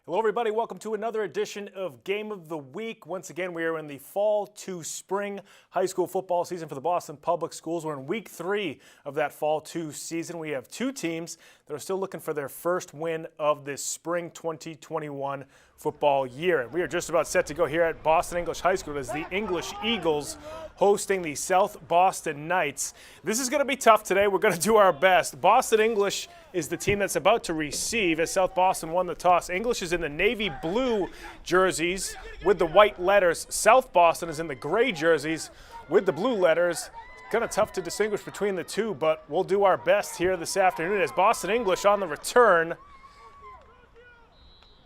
Hello, everybody. Welcome to another edition of Game of the Week. Once again, we are in the fall to spring high school football season for the Boston Public Schools. We're in week 3 of that fall to season. We have two teams that are still looking for their first win of this spring 2021 football year. We are just about set to go here at Boston English High School as the English Eagles hosting the South Boston Knights. This is going to be tough today. We're going to do our best. Boston English is the team that's about to receive as South Boston won the toss. English is in the navy blue jerseys with the white letters. South Boston is in the gray jerseys with the blue letters. Kind of tough to distinguish between the two, but we'll do our best here this afternoon as Boston English on the return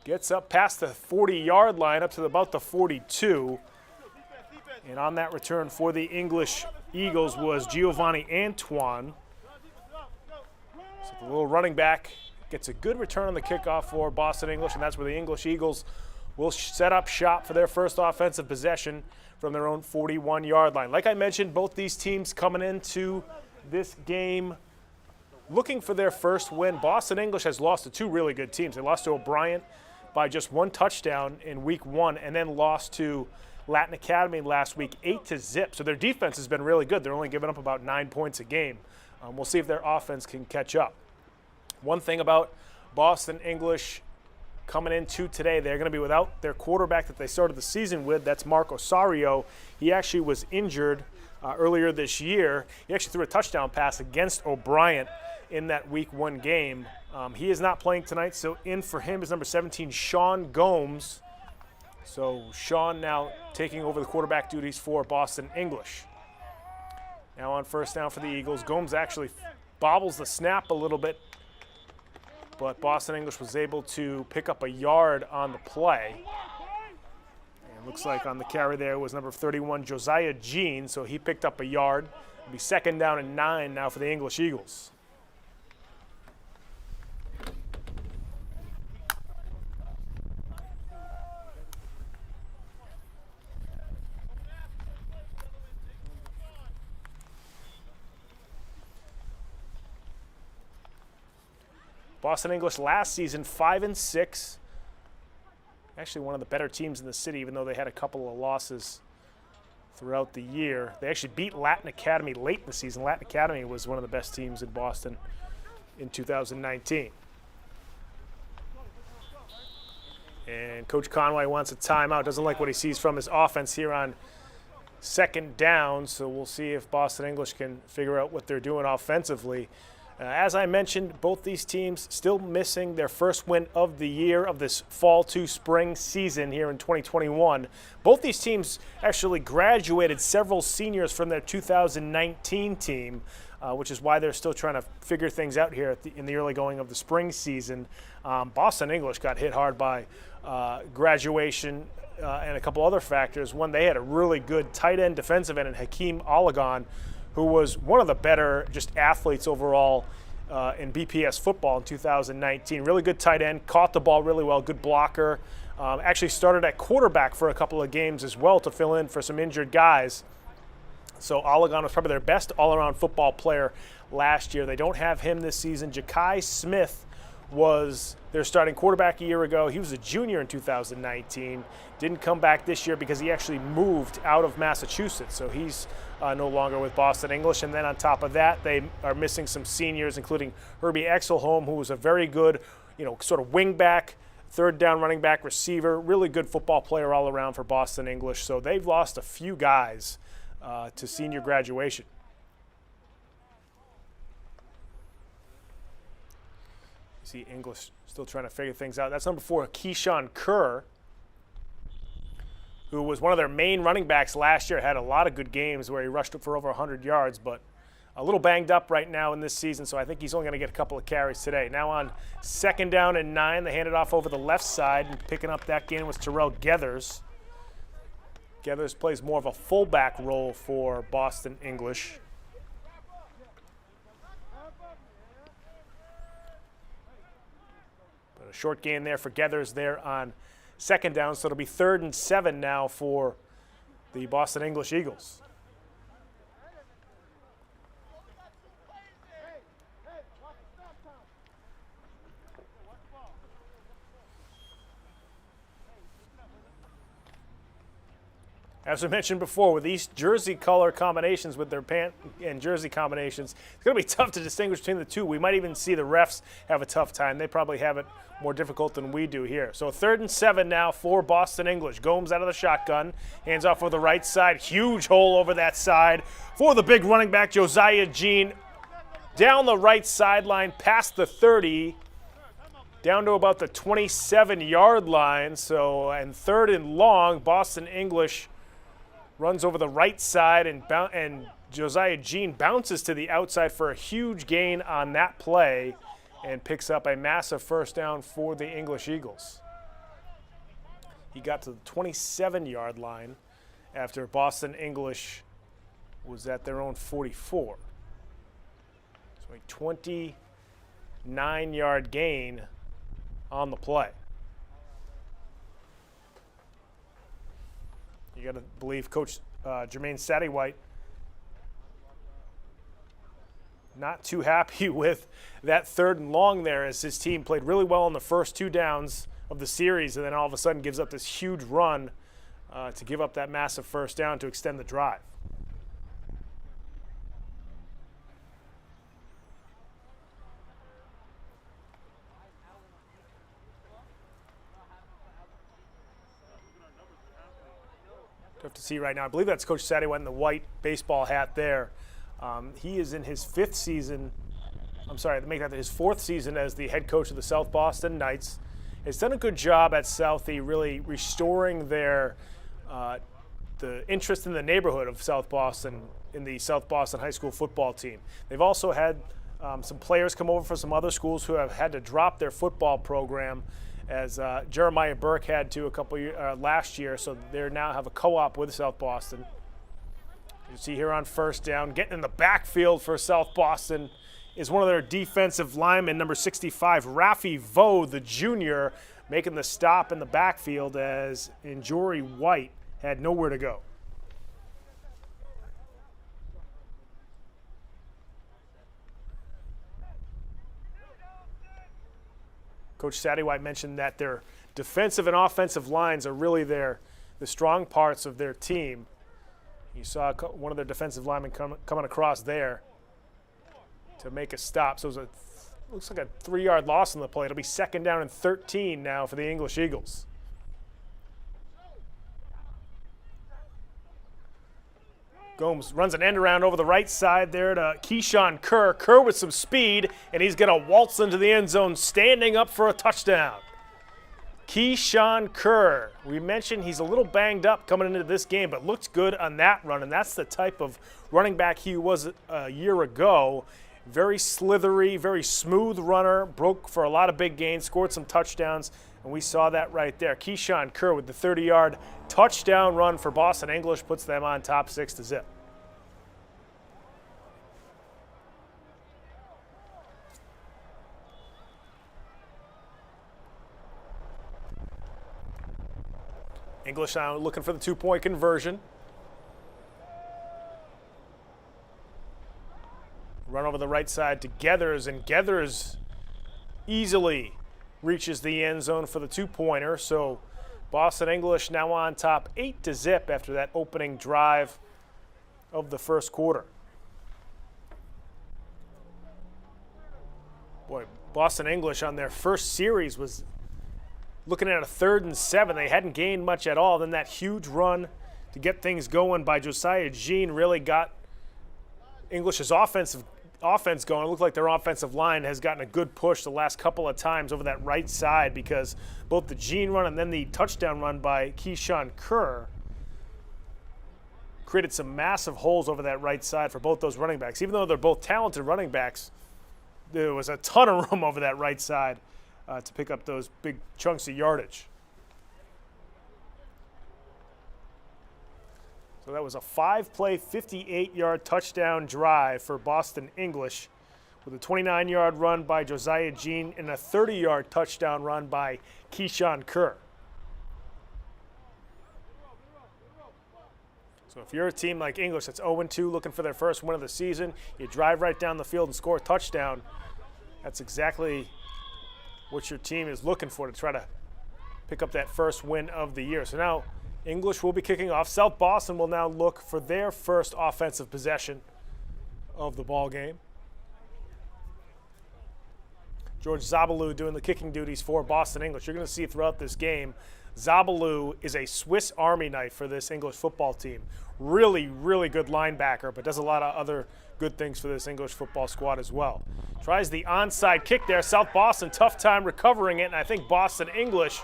gets up past the 40-yard line up to about the 42. And on that return for the English Eagles was Giovanni Antoine. So the little running back gets a good return on the kickoff for Boston English, and that's where the English Eagles will set up shop for their first offensive possession from their own 41-yard line. Like I mentioned, both these teams coming into this game looking for their first win. Boston English has lost to two really good teams. They lost to O'Brien by just one touchdown in week 1 and then lost to Latin Academy last week 8-0. So their defense has been really good. They're only giving up about 9 points a game. We'll see if their offense can catch up. One thing about Boston English coming into today, they're going to be without their quarterback that they started the season with. That's Mark Osario. He actually was injured earlier this year. He actually threw a touchdown pass against O'Brien in that week 1 game. He is not playing tonight, so in for him is number 17, Sean Gomes. So Sean now taking over the quarterback duties for Boston English. Now on first down for the Eagles, Gomes actually bobbles the snap a little bit, but Boston English was able to pick up a yard on the play. And looks like on the carry there was number 31, Josiah Jean, so he picked up a yard. It'll be second down and 9 now for the English Eagles. Boston English last season 5-6. Actually one of the better teams in the city, even though they had a couple of losses throughout the year. They actually beat Latin Academy late in the season. Latin Academy was one of the best teams in Boston in 2019. And Coach Conway wants a timeout. Doesn't like what he sees from his offense here on second down. So we'll see if Boston English can figure out what they're doing offensively. As I mentioned, both these teams still missing their first win of the year of this fall to spring season here in 2021. Both these teams actually graduated several seniors from their 2019 team, which is why they're still trying to figure things out here in the early going of the spring season. Boston English got hit hard by graduation and a couple other factors. One, they had a really good tight end defensive end in Hakeem Olagon, who was one of the better just athletes overall in BPS football in 2019. Really good tight end, caught the ball really well, good blocker. Actually started at quarterback for a couple of games as well to fill in for some injured guys. So Olagon was probably their best all-around football player last year. They don't have him this season. Ja'Kai Smith was their starting quarterback a year ago. He was a junior in 2019. Didn't come back this year because he actually moved out of Massachusetts. So he's no longer with Boston English. And then on top of that, they are missing some seniors, including Herbie Exelholm, who was a very good, sort of wing back, third down running back, receiver, really good football player all around for Boston English. So they've lost a few guys to senior graduation. You see English still trying to figure things out. That's number 4, Keyshawn Kerr, who was one of their main running backs last year. Had a lot of good games where he rushed for over 100 yards, but a little banged up right now in this season, so I think he's only going to get a couple of carries today. Now on second down and 9, they hand it off over the left side, and picking up that gain was Terrell Gethers. Gethers plays more of a fullback role for Boston English. But a short gain there for Gethers there on second down, so it'll be 3rd and 7 now for the Boston English Eagles. As we mentioned before, with these jersey color combinations, with their pant and jersey combinations, it's going to be tough to distinguish between the two. We might even see the refs have a tough time. They probably have it more difficult than we do here. So 3rd and 7 now for Boston English. Gomes out of the shotgun, hands off for the right side. Huge hole over that side for the big running back, Josiah Jean. Down the right sideline, past the 30, down to about the 27-yard line. So, and 3rd and long, Boston English runs over the right side, and Josiah Jean bounces to the outside for a huge gain on that play and picks up a massive first down for the English Eagles. He got to the 27-yard line after Boston English was at their own 44. So a 29-yard gain on the play. You got to believe Coach Jermaine Sattywhite not too happy with that 3rd and long there, as his team played really well on the first 2 downs of the series, and then all of a sudden gives up this huge run to give up that massive first down to extend the drive. Tough to see right now. I believe that's Coach Sattywhite in the white baseball hat there. He is in his 5th season. I'm sorry, to make that his 4th season as the head coach of the South Boston Knights. Has done a good job at Southie, really restoring their the interest in the neighborhood of South Boston in the South Boston High School football team. They've also had some players come over from some other schools who have had to drop their football program, as Jeremiah Burke had to last year, so they now have a co-op with South Boston. You see here on first down, getting in the backfield for South Boston is one of their defensive linemen, number 65, Rafi Vo, the junior, making the stop in the backfield as Injuri White had nowhere to go. Coach Sattywhite mentioned that their defensive and offensive lines are really the strong parts of their team. You saw one of their defensive linemen coming across there to make a stop. So it looks like a 3-yard loss on the play. It'll be 2nd down and 13 now for the English Eagles. Gomes runs an end around over the right side there to Keyshawn Kerr. Kerr with some speed, and he's going to waltz into the end zone, standing up for a touchdown. Keyshawn Kerr. We mentioned he's a little banged up coming into this game, but looked good on that run, and that's the type of running back he was a year ago. Very slithery, very smooth runner, broke for a lot of big gains, scored some touchdowns, and we saw that right there. Keyshawn Kerr with the 30-yard touchdown run for Boston English puts them on top 6-0. English now looking for the 2-point conversion. Run over the right side to Gethers, and Gethers easily reaches the end zone for the 2-pointer. So Boston English now on top 8-0 after that opening drive of the first quarter. Boy, Boston English on their first series was looking at a 3rd and 7. They hadn't gained much at all. Then that huge run to get things going by Josiah Jean really got English's offense going. It looked like their offensive line has gotten a good push the last couple of times over that right side, because both the Jean run and then the touchdown run by Keyshawn Kerr created some massive holes over that right side for both those running backs. Even though they're both talented running backs, there was a ton of room over that right side to pick up those big chunks of yardage. So that was a 5-play, 58-yard touchdown drive for Boston English, with a 29-yard run by Josiah Jean and a 30-yard touchdown run by Keyshawn Kerr. So if you're a team like English that's 0-2 looking for their first win of the season, you drive right down the field and score a touchdown. That's exactly what your team is looking for, to try to pick up that first win of the year. So now English will be kicking off. South Boston will now look for their first offensive possession of the ball game. George Zabalou doing the kicking duties for Boston English. You're going to see throughout this game, Zabalou is a Swiss Army knife for this English football team. Really, really good linebacker, but does a lot of other good things for this English football squad as well. Tries the onside kick there. South Boston, tough time recovering it, and I think Boston English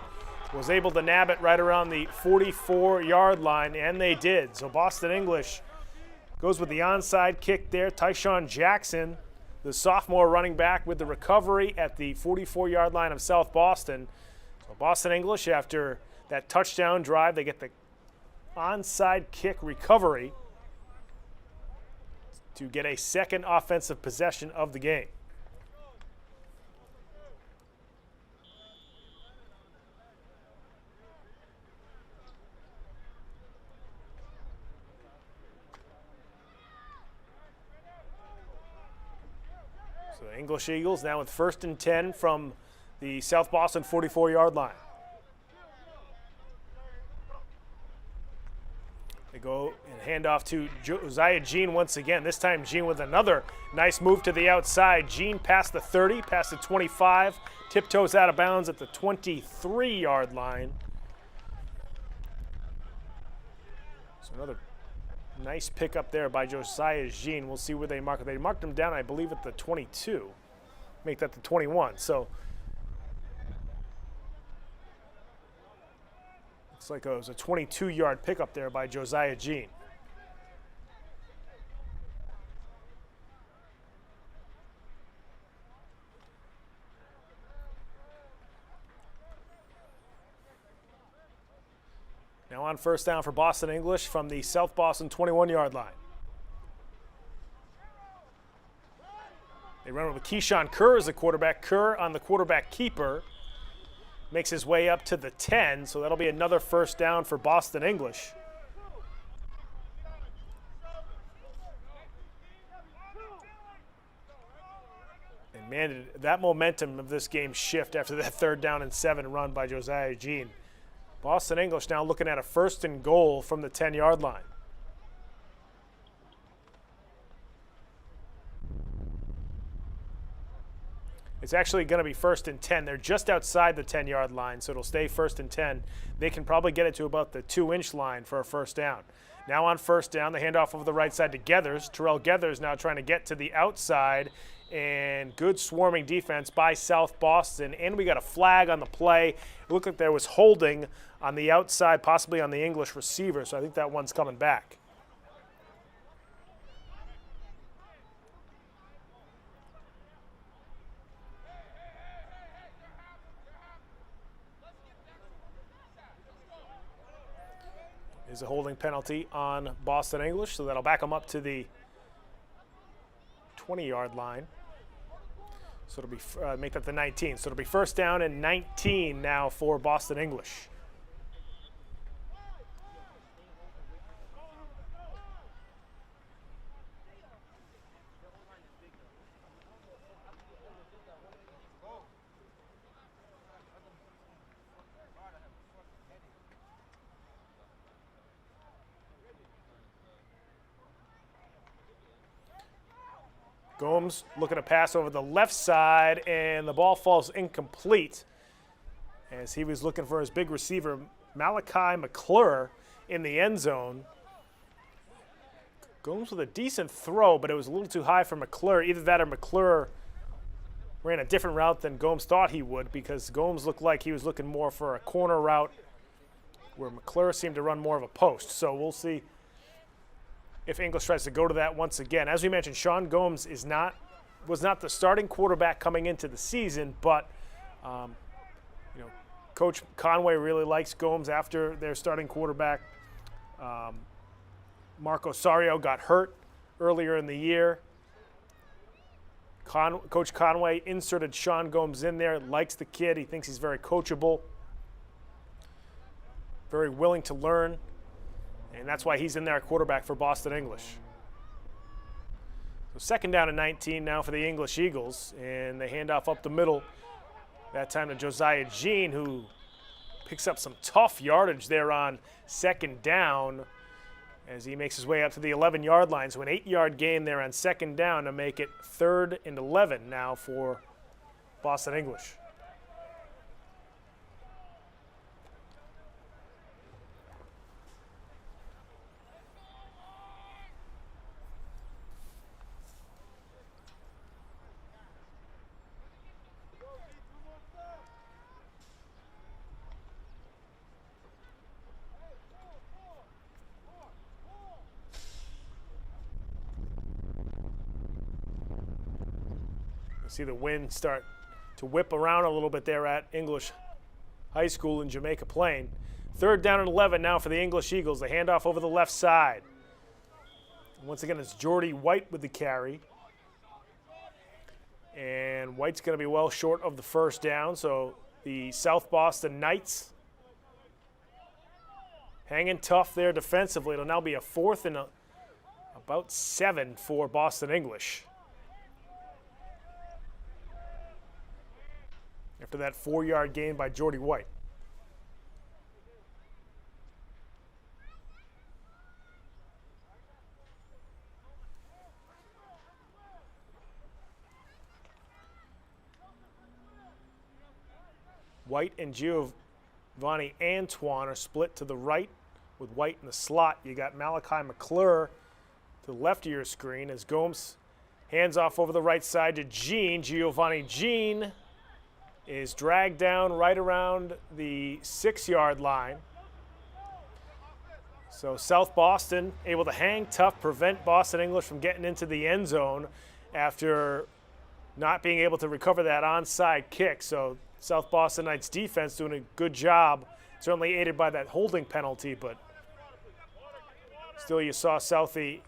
was able to nab it right around the 44-yard line, and they did. So Boston English goes with the onside kick there. Tyshawn Jackson, the sophomore running back, with the recovery at the 44-yard line of South Boston. So Boston English, after that touchdown drive, they get the onside kick recovery to get a second offensive possession of the game. So the English Eagles now with 1st and 10 from the South Boston 44-yard line. They go and hand off to Josiah Jean once again. This time Jean with another nice move to the outside. Jean past the 30, past the 25, tiptoes out of bounds at the 23-yard line. So another nice pickup there by Josiah Jean. We'll see where they mark it. They marked him down, I believe, at the 22. Make that the 21. So looks like it was a 22-yard pickup there by Josiah Jean. Now on 1st down for Boston English from the South Boston 21-yard line. They run with Keyshawn Kerr as the quarterback. Kerr on the quarterback keeper. Makes his way up to the 10, so that'll be another 1st down for Boston English. And man, did that momentum of this game shift after that 3rd down and 7 run by Josiah Jean. Boston English now looking at a 1st and goal from the 10-yard line. It's actually going to be 1st and 10. They're just outside the 10-yard line, so it'll stay 1st and 10. They can probably get it to about the 2-inch line for a 1st down. Now on 1st down, the handoff over the right side to Gethers. Terrell Gethers now trying to get to the outside, and good swarming defense by South Boston. And we got a flag on the play. It looked like there was holding on the outside, possibly on the English receiver, so I think that one's coming back. Is a holding penalty on Boston English, so that'll back them up to the 20-yard line. So it'll be make that the 19. So it'll be 1st down and 19 now for Boston English. Gomes looking to pass over the left side, and the ball falls incomplete as he was looking for his big receiver, Malachi McClure, in the end zone. Gomes with a decent throw, but it was a little too high for McClure. Either that or McClure ran a different route than Gomes thought he would, because Gomes looked like he was looking more for a corner route where McClure seemed to run more of a post. So we'll see if English tries to go to that once again. As we mentioned, Sean Gomes was not the starting quarterback coming into the season, but Coach Conway really likes Gomes after their starting quarterback. Marco Sario got hurt earlier in the year. Coach Conway inserted Sean Gomes in there, likes the kid. He thinks he's very coachable, very willing to learn. And that's why he's in there at quarterback for Boston English. So 2nd down and 19 now for the English Eagles. And they hand off up the middle, that time to Josiah Jean, who picks up some tough yardage there on second down as he makes his way up to the 11-yard line. So an 8-yard gain there on second down to make it 3rd and 11 now for Boston English. See the wind start to whip around a little bit there at English High School in Jamaica Plain. 3rd down and 11 now for the English Eagles. The handoff over the left side. Once again, it's Jordy White with the carry. And White's going to be well short of the first down, so the South Boston Knights hanging tough there defensively. It'll now be a 4th and about 7 for Boston English. After that 4-yard gain by Jordy White. White and Giovanni Antoine are split to the right with White in the slot. You got Malachi McClure to the left of your screen as Gomes hands off over the right side to Jean. Giovanni Jean is dragged down right around the 6-yard line. So South Boston able to hang tough, prevent Boston English from getting into the end zone after not being able to recover that onside kick. So South Boston Knights defense doing a good job, certainly aided by that holding penalty, but still you saw Southie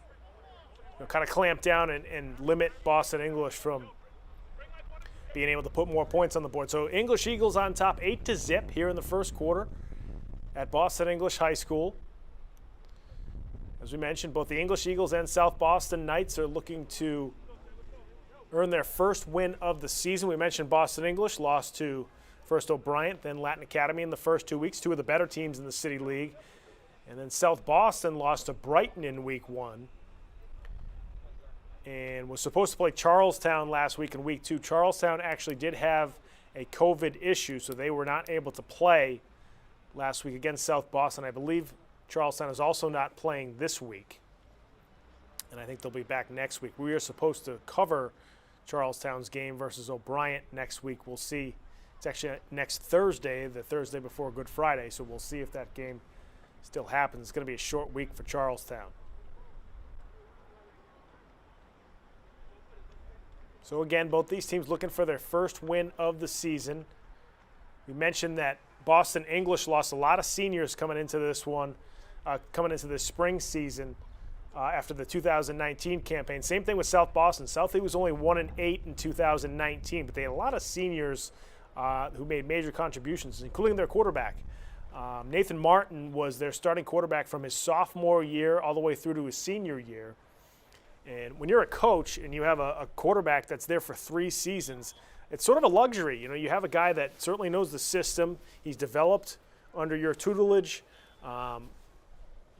kind of clamp down and limit Boston English from being able to put more points on the board. So English Eagles on top 8-0 here in the first quarter at Boston English High School. As we mentioned, both the English Eagles and South Boston Knights are looking to earn their first win of the season. We mentioned Boston English lost to first O'Brien, then Latin Academy in the first 2 weeks, 2 of the better teams in the City League. And then South Boston lost to Brighton in week 1. And was supposed to play Charlestown last week in week 2. Charlestown actually did have a COVID issue, so they were not able to play last week against South Boston. I believe Charlestown is also not playing this week, and I think they'll be back next week. We are supposed to cover Charlestown's game versus O'Brien next week. We'll see. It's actually next Thursday, the Thursday before Good Friday, so we'll see if that game still happens. It's going to be a short week for Charlestown. So again, both these teams looking for their first win of the season. We mentioned that Boston English lost a lot of seniors coming into this one, coming into this spring season after the 2019 campaign. Same thing with South Boston. Southie was only 1-8 in 2019, but they had a lot of seniors who made major contributions, including their quarterback. Nathan Martin was their starting quarterback from his sophomore year all the way through to his senior year. And when you're a coach and you have a quarterback that's there for 3 seasons, it's sort of a luxury. You know, you have a guy that certainly knows the system. He's developed under your tutelage.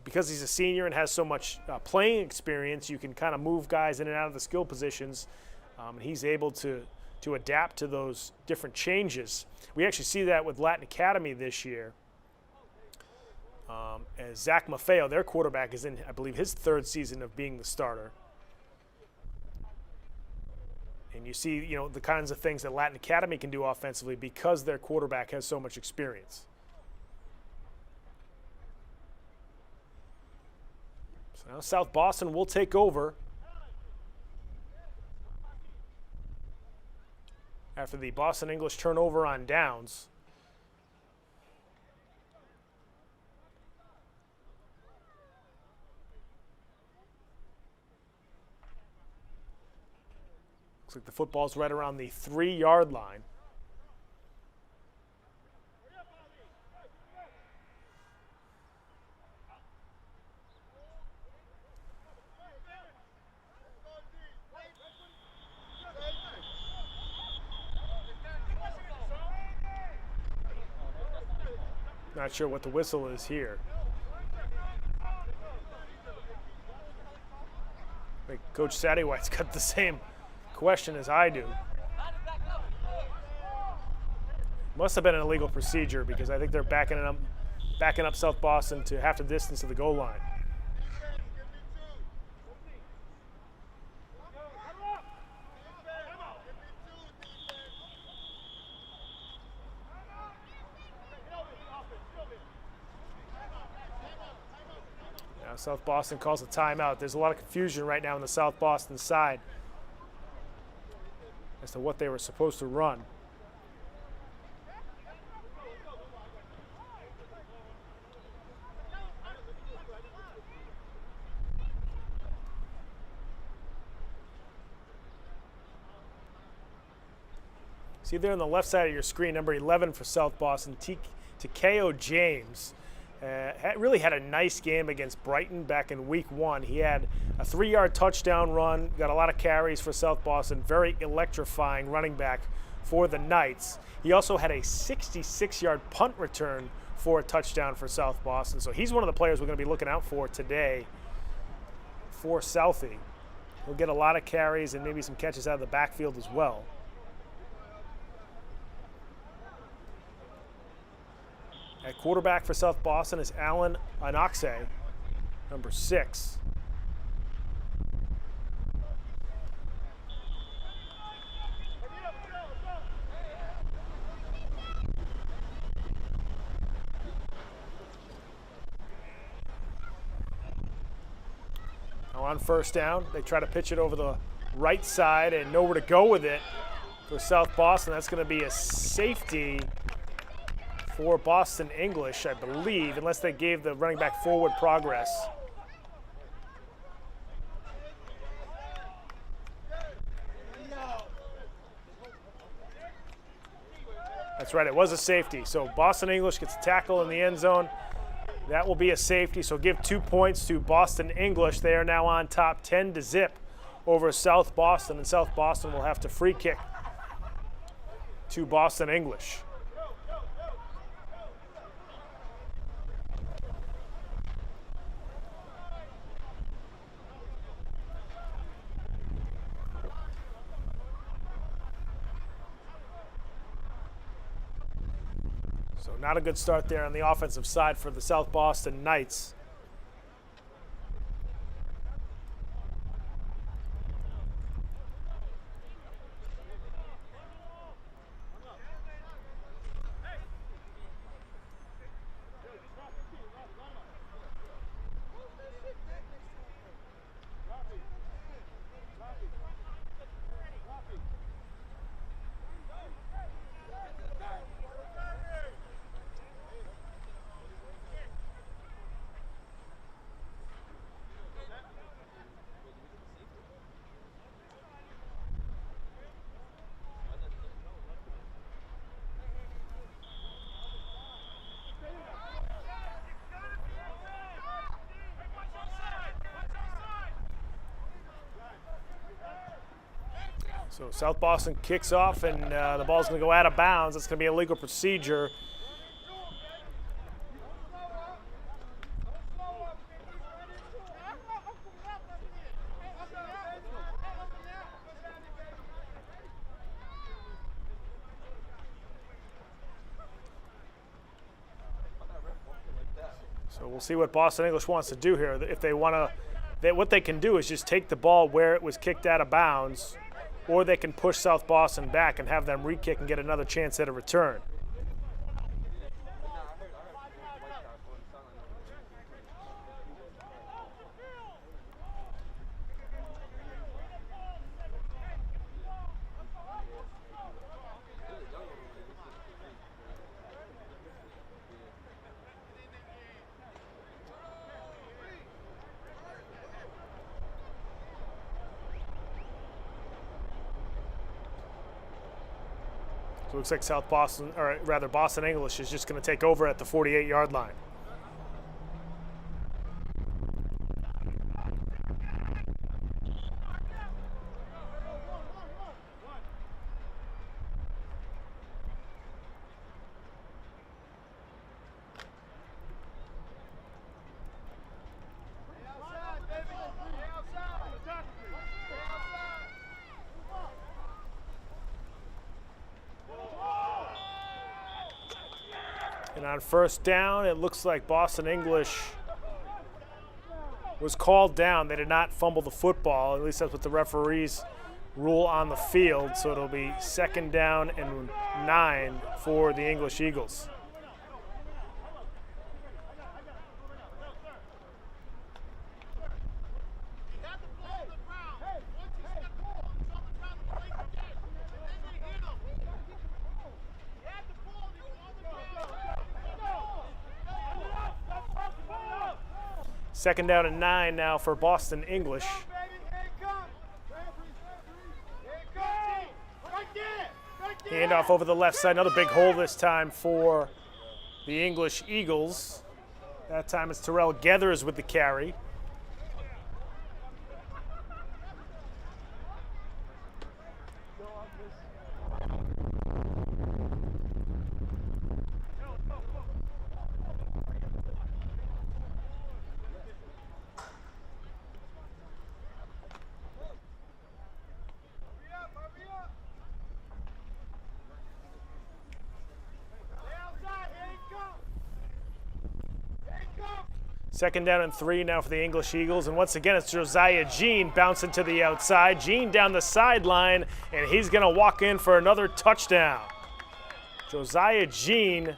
Because he's a senior and has so much playing experience, you can kind of move guys in and out of the skill positions. And he's able to adapt to those different changes. We actually see that with Latin Academy this year. As Zach Maffeo, their quarterback, is in, I believe, his 3rd season of being the starter. And you see, you know, the kinds of things that Latin Academy can do offensively because their quarterback has so much experience. So now South Boston will take over after the Boston English turnover on downs. Looks like the football's right around the 3-yard line. Not sure what the whistle is here. Like Coach Sattywhite's got the same question as I do. Must have been an illegal procedure because I think they're backing up South Boston to half the distance of the goal line. Now South Boston calls a timeout. There's a lot of confusion right now on the South Boston side as to what they were supposed to run. See there on the left side of your screen, number 11 for South Boston, Takeo James. Really had a nice game against Brighton back in week 1. He had a 3-yard touchdown run, got a lot of carries for South Boston, very electrifying running back for the Knights. He also had a 66-yard punt return for a touchdown for South Boston. So he's one of the players we're going to be looking out for today for Southie. He'll get a lot of carries and maybe some catches out of the backfield as well. At quarterback for South Boston is Alan Anoxe, number 6. Now on first down, they try to pitch it over the right side and nowhere to go with it for South Boston. That's going to be a safety for Boston English, I believe, unless they gave the running back forward progress. That's right, it was a safety. So Boston English gets a tackle in the end zone. That will be a safety, so give 2 points to Boston English. They are now on top 10-0 over South Boston, and South Boston will have to free kick to Boston English. So not a good start there on the offensive side for the South Boston Knights. So South Boston kicks off, and the ball's going to go out of bounds. It's going to be a legal procedure. So we'll see what Boston English wants to do here. If they want to, what they can do is just take the ball where it was kicked out of bounds, or they can push South Boston back and have them re-kick and get another chance at a return. So it looks like South Boston, or rather Boston English, is just going to take over at the 48-yard line. And on first down, it looks like Boston English was called down. They did not fumble the football. At least that's what the referees rule on the field. So it'll be 2nd down and 9 for the English Eagles. Second down and 9 now for Boston English. Handoff over the left side. Another big hole this time for the English Eagles. That time it's Terrell Geathers with the carry. Second down and 3 now for the English Eagles. And once again, it's Josiah Jean bouncing to the outside. Jean down the sideline, and he's going to walk in for another touchdown. Josiah Jean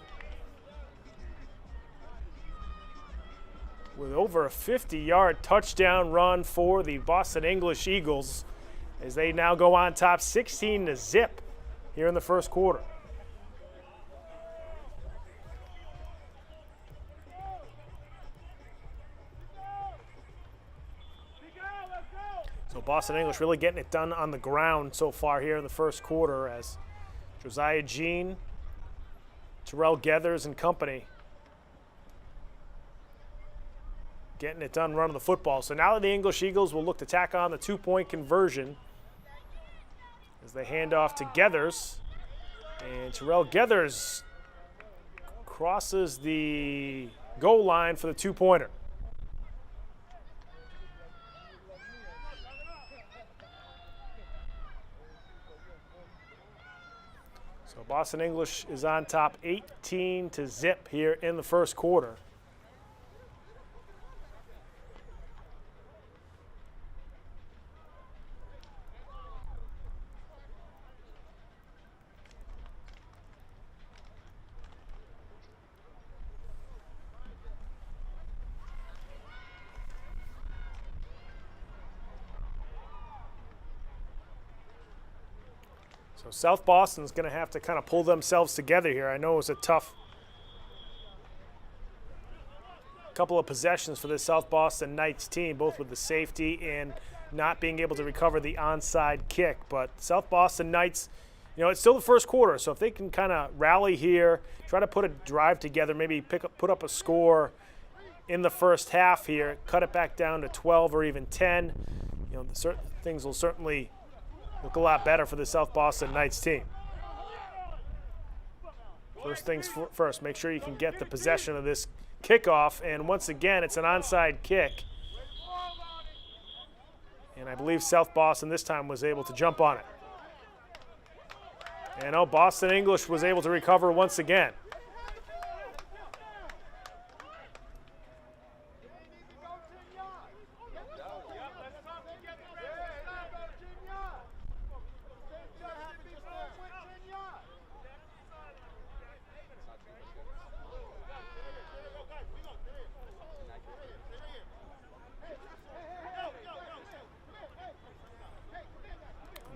with over a 50-yard touchdown run for the Boston English Eagles as they now go on top 16-0 here in the first quarter. So Boston English really getting it done on the ground so far here in the first quarter as Josiah Jean, Terrell Geathers and company getting it done running the football. So now the English Eagles will look to tack on the 2-point conversion as they hand off to Geathers. And Terrell Geathers crosses the goal line for the 2-pointer. So Boston English is on top 18-0 here in the first quarter. So South Boston's going to have to kind of pull themselves together here. I know it was a tough couple of possessions for the South Boston Knights team, both with the safety and not being able to recover the onside kick. But South Boston Knights, you know, it's still the first quarter, so if they can kind of rally here, try to put a drive together, maybe put up a score in the first half here, cut it back down to 12 or even 10, you know, certain things will certainly look a lot better for the South Boston Knights team. First things first, make sure you can get the possession of this kickoff. And once again, it's an onside kick. And I believe South Boston this time was able to jump on it. And Boston English was able to recover once again.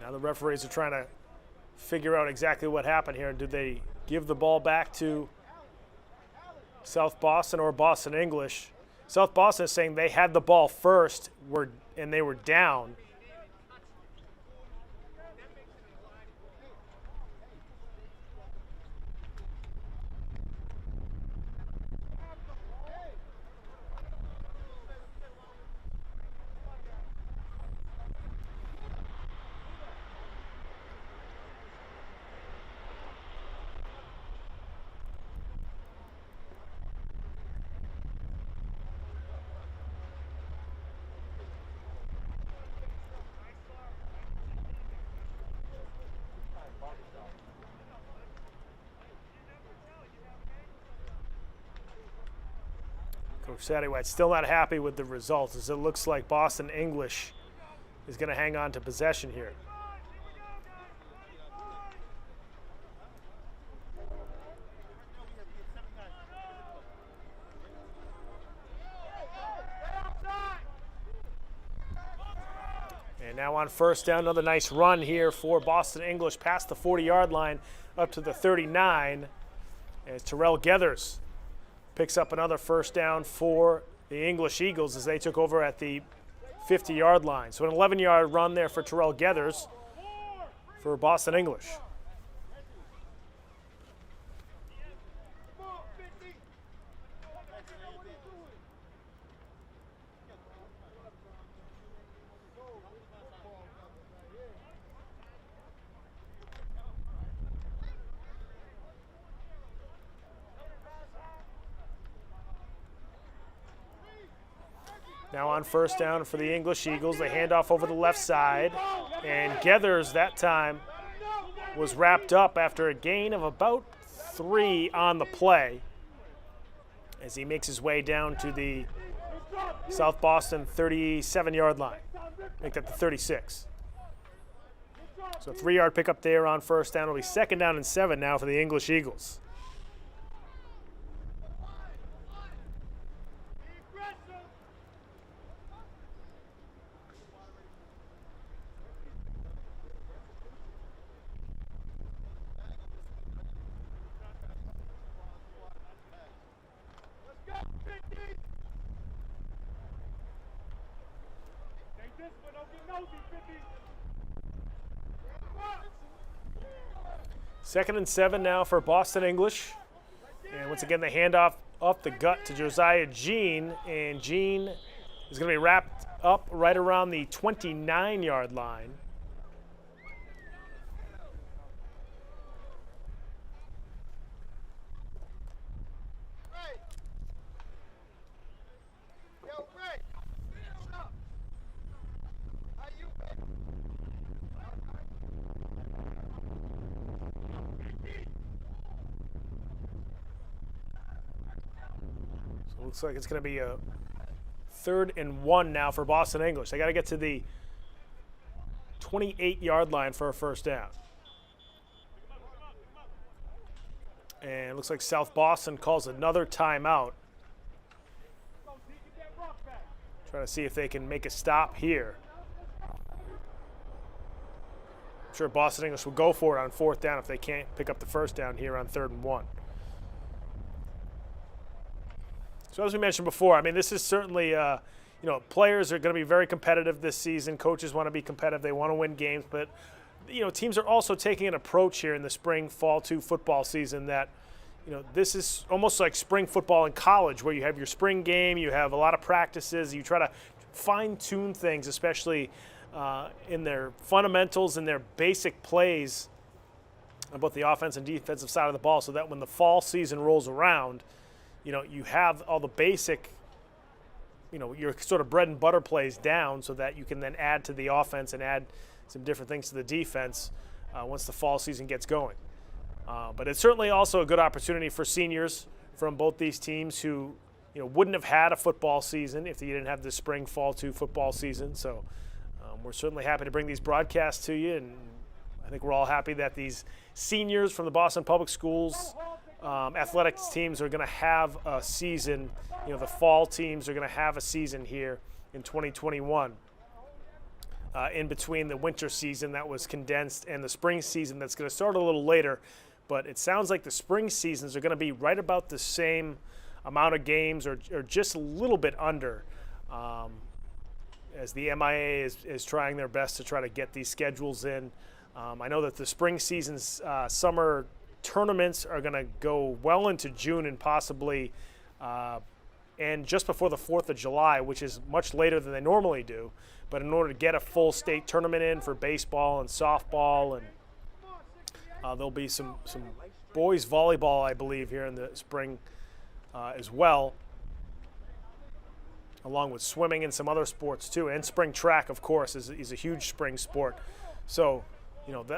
Now the referees are trying to figure out exactly what happened here. Did they give the ball back to South Boston or Boston English? South Boston is saying they had the ball first and they were down. Coach Sattywhite still not happy with the results, as it looks like Boston English is going to hang on to possession here. And now on first down, another nice run here for Boston English past the 40-yard line up to the 39. As Terrell Gethers picks up another first down for the English Eagles as they took over at the 50-yard line. So an 11-yard run there for Terrell Gethers for Boston English. Now on first down for the English Eagles, they hand off over the left side, and Gethers that time was wrapped up after a gain of about 3 on the play as he makes his way down to the South Boston 37-yard line. Make that the 36. So a 3-yard pickup there on first down. It'll be second down and 7 now for the English Eagles. Second and 7 now for Boston English. And once again, the handoff up the gut to Josiah Jean. And Jean is going to be wrapped up right around the 29-yard line. Looks like it's going to be a 3rd and 1 now for Boston English. They got to get to the 28-yard line for a first down. And it looks like South Boston calls another timeout. Trying to see if they can make a stop here. I'm sure Boston English will go for it on 4th down if they can't pick up the first down here on 3rd and 1. So as we mentioned before, I mean, this is certainly, players are going to be very competitive this season. Coaches want to be competitive. They want to win games. But, teams are also taking an approach here in the spring, fall 2 football season that, this is almost like spring football in college where you have your spring game, you have a lot of practices, you try to fine-tune things, especially in their fundamentals and their basic plays on both the offense and defensive side of the ball so that when the fall season rolls around, you have all the basic, your sort of bread and butter plays down so that you can then add to the offense and add some different things to the defense once the fall season gets going. But it's certainly also a good opportunity for seniors from both these teams who, wouldn't have had a football season if you didn't have the spring fall 2 football season. So we're certainly happy to bring these broadcasts to you, and I think we're all happy that these seniors from the Boston Public Schools athletics teams are going to have a season. The fall teams are going to have a season here in 2021 in between the winter season that was condensed and the spring season that's going to start a little later. But it sounds like the spring seasons are going to be right about the same amount of games or just a little bit under as the MIA is trying their best to try to get these schedules in. I know that the spring season's summer tournaments are going to go well into June and possibly and just before the 4th of July, which is much later than they normally do. But in order to get a full state tournament in for baseball and softball, and there'll be some boys volleyball, I believe, here in the spring as well, along with swimming and some other sports too. And spring track, of course, is a huge spring sport. So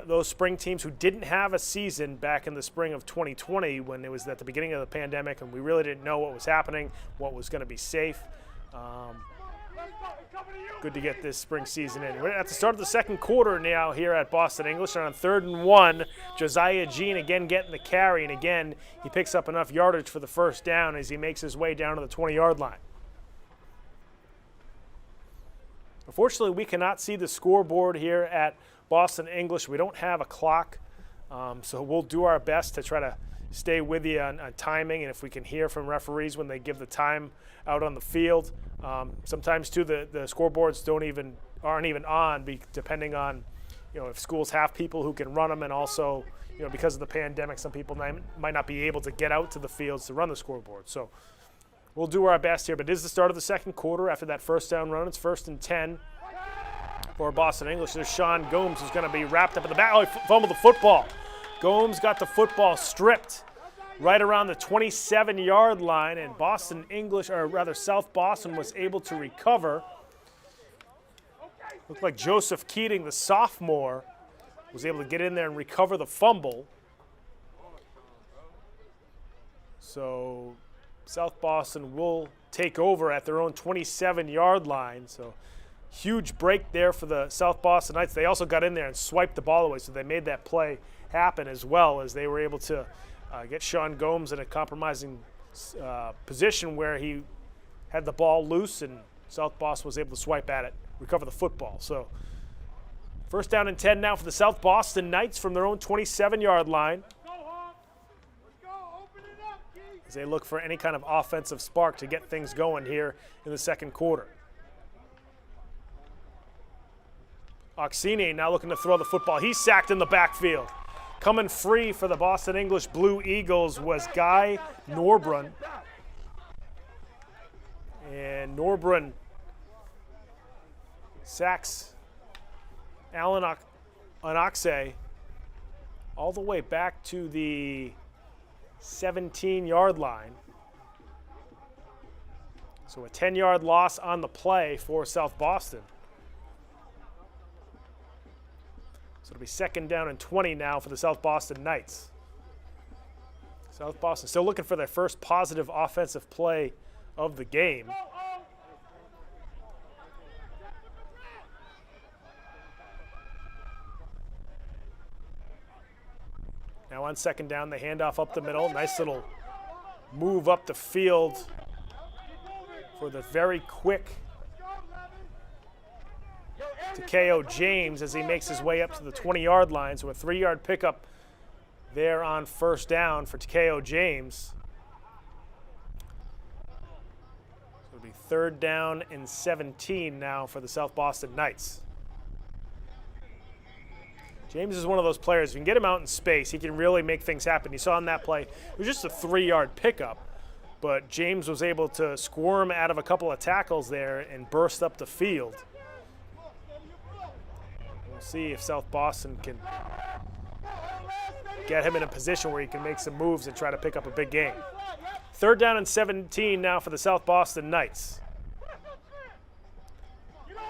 those spring teams who didn't have a season back in the spring of 2020 when it was at the beginning of the pandemic and we really didn't know what was happening, what was going to be safe. Good to get this spring season in. We're at the start of the second quarter now here at Boston English. And on 3rd and 1, Josiah Jean again getting the carry. And again, he picks up enough yardage for the first down as he makes his way down to the 20-yard line. Unfortunately, we cannot see the scoreboard here at Boston English. We don't have a clock, so we'll do our best to try to stay with you on timing, and if we can hear from referees when they give the time out on the field. Sometimes too the scoreboards aren't even on, depending on if schools have people who can run them, and also because of the pandemic, some people might not be able to get out to the fields to run the scoreboard. So we'll do our best here, but it is the start of the second quarter. After that first down run, it's 1st and 10 for Boston English. There's Sean Gomes, who's going to be wrapped up in the back. Oh, he fumbled the football. Gomes got the football stripped right around the 27-yard line, and South Boston was able to recover. Looked like Joseph Keating, the sophomore, was able to get in there and recover the fumble. So South Boston will take over at their own 27-yard line. So huge break there for the South Boston Knights. They also got in there and swiped the ball away, so they made that play happen as well, as they were able to get Sean Gomes in a compromising position where he had the ball loose, and South Boston was able to swipe at it, recover the football. So 1st down and 10 now for the South Boston Knights from their own 27-yard line, as they look for any kind of offensive spark to get things going here in the second quarter. Oxine now looking to throw the football. He's sacked in the backfield. Coming free for the Boston English Blue Eagles was Guy Norbrun. And Norbrun sacks Alan Onoxe all the way back to the 17-yard line. So a 10-yard loss on the play for South Boston. So it'll be 2nd down and 20 now for the South Boston Knights. South Boston still looking for their first positive offensive play of the game. Now on 2nd down, the handoff up the middle. Nice little move up the field for the very quick Takeo James as he makes his way up to the 20-yard line. So a 3-yard pickup there on 1st down for Takeo James. So it'll be 3rd down and 17 now for the South Boston Knights. James is one of those players, if you can get him out in space, he can really make things happen. You saw on that play, it was just a 3-yard pickup, but James was able to squirm out of a couple of tackles there and burst up the field. We'll see if South Boston can get him in a position where he can make some moves and try to pick up a big gain. 3rd down and 17 now for the South Boston Knights.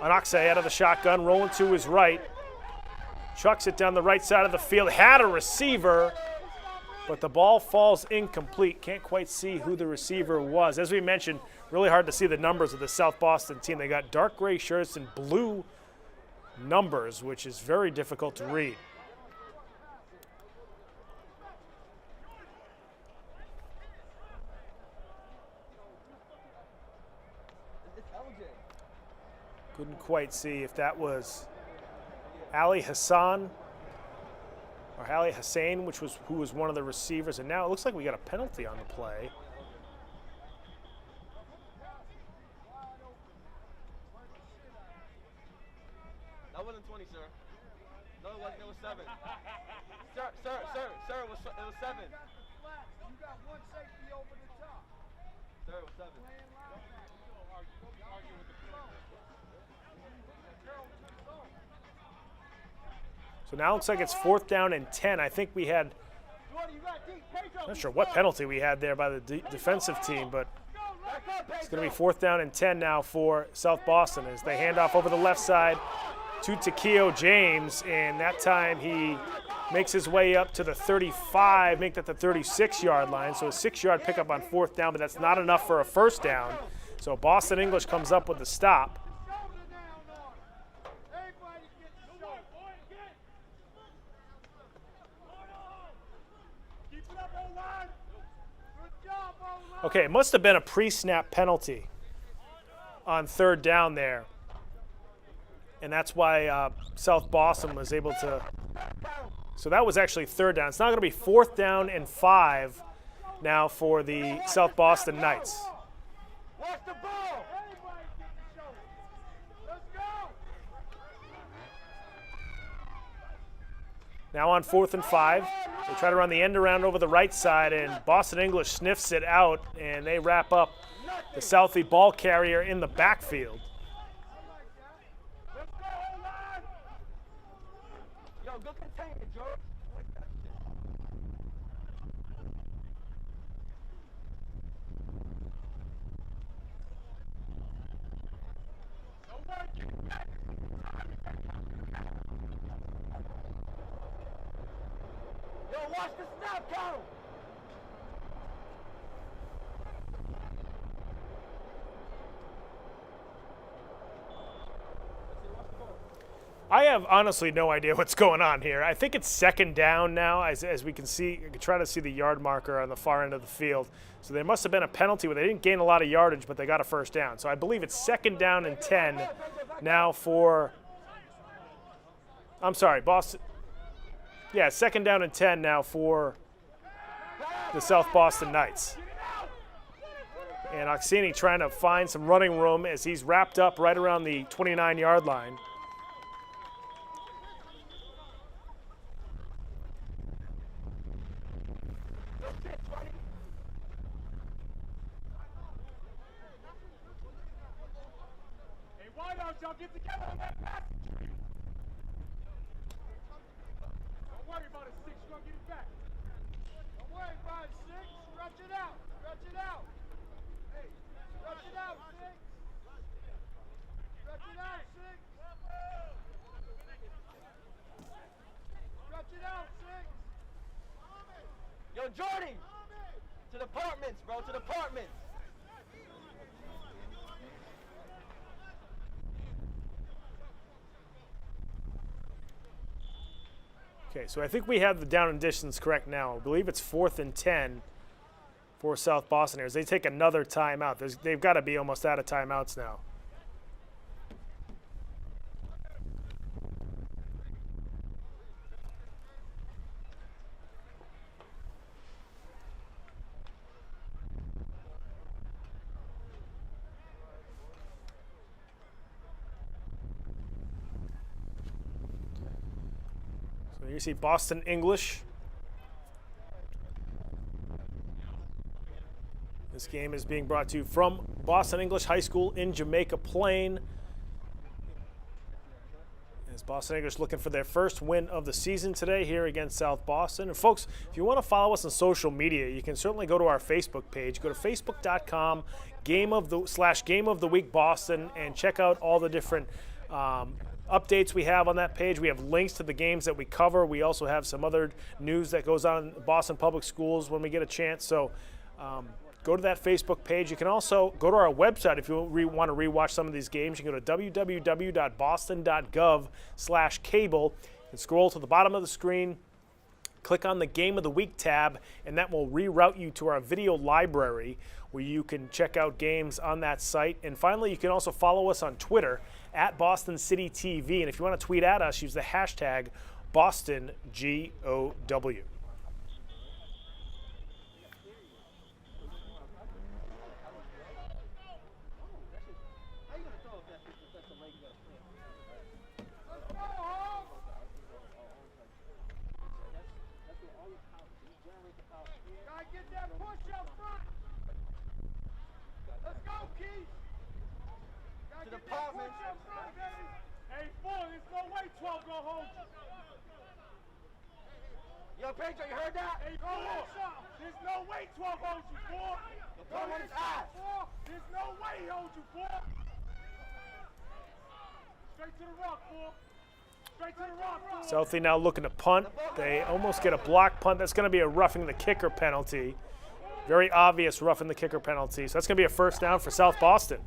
Onoxe out of the shotgun, rolling to his right. Chucks it down the right side of the field. Had a receiver, but the ball falls incomplete. Can't quite see who the receiver was. As we mentioned, really hard to see the numbers of the South Boston team. They got dark gray shirts and blue numbers, which is very difficult to read. Couldn't quite see if that was Ali Hassan or Ali Hussein, who was one of the receivers, and now it looks like we got a penalty on the play. That wasn't 20, sir. No, it wasn't. It was 7. Sir, it was 7. You got one safety over the top. Sir, it was 7. So now it looks like it's 4th down and 10. I think we had, I'm not sure what penalty we had there by the defensive team, but it's going to be 4th down and 10 now for South Boston as they hand off over the left side to Takeo James, and that time he makes his way up to the 35, make that the 36-yard line. So a 6-yard pickup on 4th down, but that's not enough for a first down. So Boston English comes up with the stop. Okay, it must have been a pre-snap penalty on 3rd down there. And that's why South Boston was able to. So that was actually 3rd down. It's now going to be 4th down and 5 now for the South Boston Knights. Watch the ball. Let's go. Now on 4th and 5. They try to run the end around over the right side, and Boston English sniffs it out, and they wrap up the Southie ball carrier in the backfield. Yo, go contain it, George. Yo, watch the snap count. I have honestly no idea what's going on here. I think it's 2nd down now, as we can see. You can try to see the yard marker on the far end of the field. So there must have been a penalty where they didn't gain a lot of yardage, but they got a first down. So I believe it's 2nd down and 10 now for, I'm sorry, Boston. Yeah, 2nd down and 10 now for the South Boston Knights. And Oksini trying to find some running room as he's wrapped up right around the 29-yard line. Y'all get together on that pass. Don't worry about it, 6. You're gonna get it back. Don't worry about it, 6. Stretch it out. Stretch it out. Hey, stretch it out, 6. Stretch it out, 6. Stretch it out, 6. Yo, Jordy. To the apartments, bro. To the apartments. Okay, so I think we have the down and distance correct now. I believe it's 4th and 10 for South Boston here. As they take another timeout. They've got to be almost out of timeouts now. You see Boston English. This game is being brought to you from Boston English High School in Jamaica Plain. As Boston English looking for their first win of the season today here against South Boston. And folks, if you want to follow us on social media, you can certainly go to our Facebook page. Go to facebook.com Game of the Week Boston and check out all the different updates we have on that page. We have links to the games that we cover. We also have some other news that goes on in Boston Public Schools when we get a chance. So go to that Facebook page. You can also go to our website if you want to rewatch some of these games. You can go to www.boston.gov/cable and scroll to the bottom of the screen. Click on the Game of the Week tab, and that will reroute you to our video library where you can check out games on that site. And finally, you can also follow us on Twitter at Boston City TV. And if you want to tweet at us, use the hashtag BostonGOW. Yo, Pedro, you heard that? Hey, there's no way 12 holds you, boy. The ball on his ass. There's no way he holds you, boy. Straight to the rock, fool. Straight to the rock, fool. Southie now looking to punt. They almost get a block punt. That's going to be a roughing the kicker penalty. Very obvious roughing the kicker penalty. So that's going to be a first down for South Boston.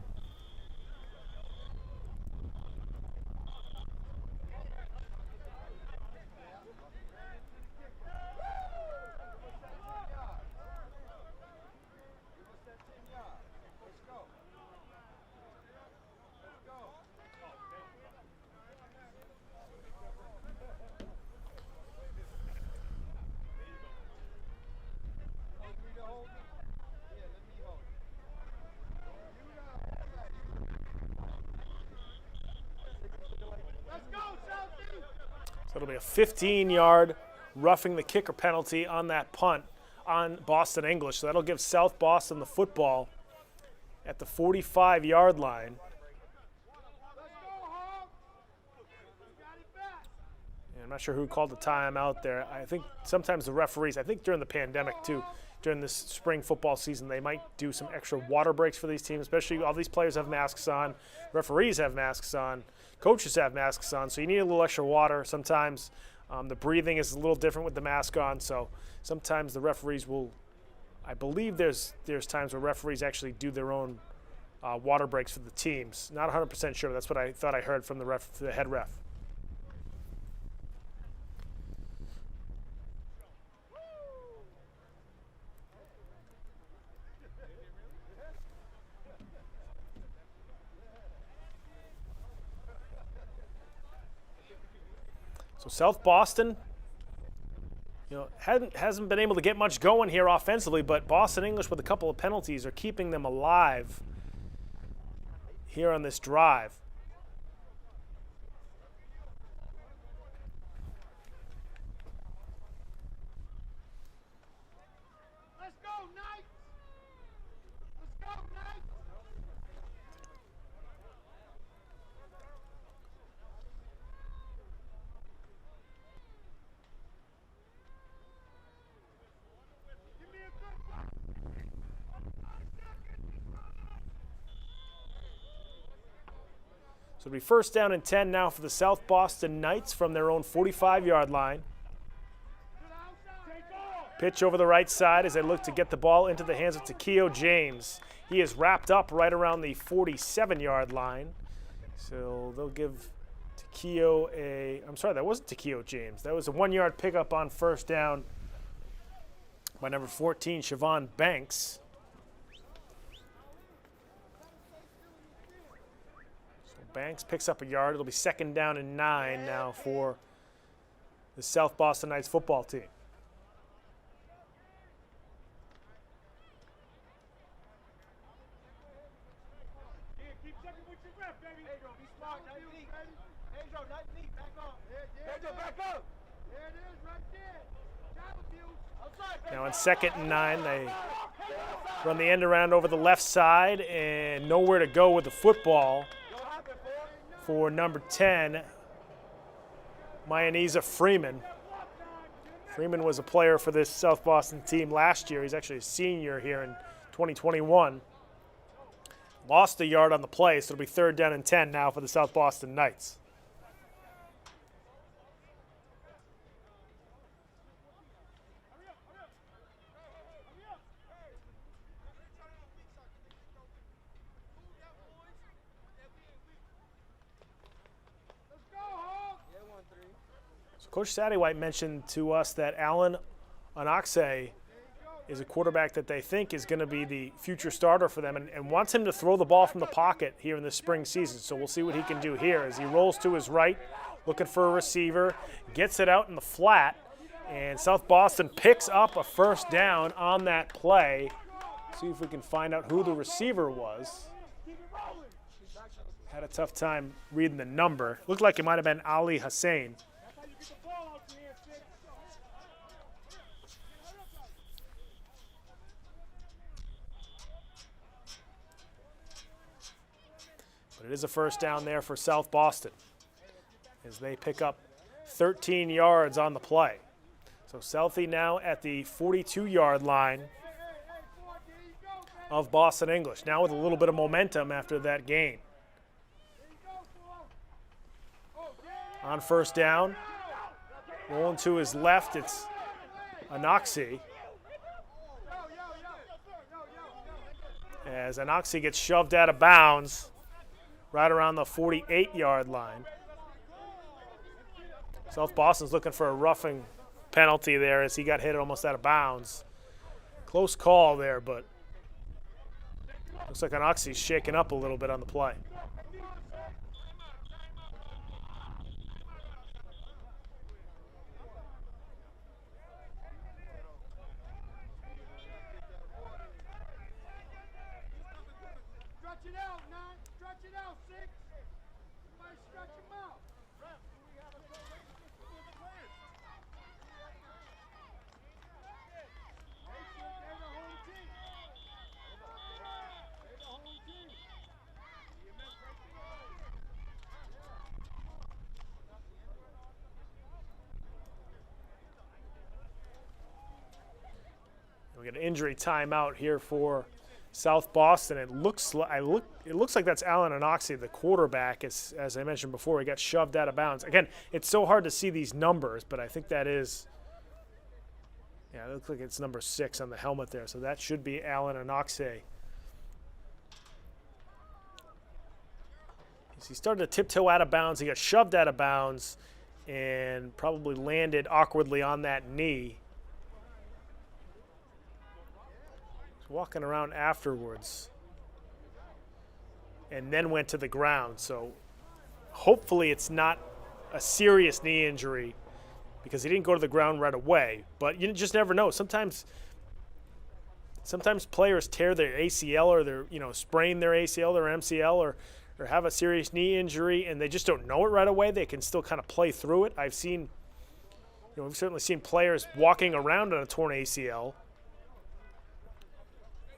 So it'll be a 15-yard roughing the kicker penalty on that punt on Boston English. So that'll give South Boston the football at the 45-yard line. And I'm not sure who called the timeout there. I think sometimes the referees, I think during the pandemic too, during this spring football season, they might do some extra water breaks for these teams, especially all these players have masks on, referees have masks on, coaches have masks on, so you need a little extra water sometimes. The breathing is a little different with the mask on, so sometimes the referees will, I believe there's times where referees actually do their own water breaks for the teams. Not 100% sure, that's what I thought I heard from the head ref. So South Boston, hasn't been able to get much going here offensively, but Boston English with a couple of penalties are keeping them alive here on this drive. Let's go, Knights! Let's go, Knights! Give me a good one. So it'll be first down and 10 now for the South Boston Knights from their own 45-yard line. Pitch over the right side as they look to get the ball into the hands of Takeo James. He is wrapped up right around the 47-yard line. So they'll give Takeo I'm sorry, that wasn't Takeo James. That was a 1-yard pickup on first down by number 14, Siobhan Banks. So Banks picks up a yard. It'll be second down and 9 now for the South Boston Knights football team. Keep checking with your rep, baby. Pedro, be smart, not deep, baby. Pedro, not deep, back up. Pedro, back up. There it is, right there. Travel view. Outside, Now on second and 9, they run the end around over the left side and nowhere to go with the football for number 10, Mayaniza Freeman. Freeman was a player for this South Boston team last year. He's actually a senior here in 2021. Lost a yard on the play, so it'll be third down and 10 now for the South Boston Knights. So Coach Sattywhite mentioned to us that Alan Onoxe is a quarterback that they think is going to be the future starter for them and wants him to throw the ball from the pocket here in the spring season. So we'll see what he can do here as he rolls to his right, looking for a receiver, gets it out in the flat, and South Boston picks up a first down on that play. See if we can find out who the receiver was. Had a tough time reading the number. Looked like it might have been Ali Hussein. But it is a first down there for South Boston as they pick up 13 yards on the play. So Southie now at the 42-yard line of Boston English, now with a little bit of momentum after that gain. On first down, rolling to his left, it's Anoxie. As Anoxie gets shoved out of bounds right around the 48-yard line. South Boston's looking for a roughing penalty there as he got hit almost out of bounds. Close call there, but looks like Anoxie's shaken up a little bit on the play. Stretch it out, 9. Stretch it out, 6. Somebody stretch him out. They're the home team. They're the home team. We got an injury timeout here for South Boston. It looks like that's Alan Anoxie, the quarterback. As I mentioned before, he got shoved out of bounds. Again, it's so hard to see these numbers, but I think that is, yeah, it looks like it's number 6 on the helmet there. So that should be Alan Anoxie. He started to tiptoe out of bounds. He got shoved out of bounds and probably landed awkwardly on that knee. Walking around afterwards and then went to the ground. So hopefully it's not a serious knee injury because he didn't go to the ground right away. But you just never know. Sometimes players tear their ACL or sprain their ACL or MCL or have a serious knee injury and they just don't know it right away. They can still kind of play through it. We've certainly seen players walking around on a torn ACL.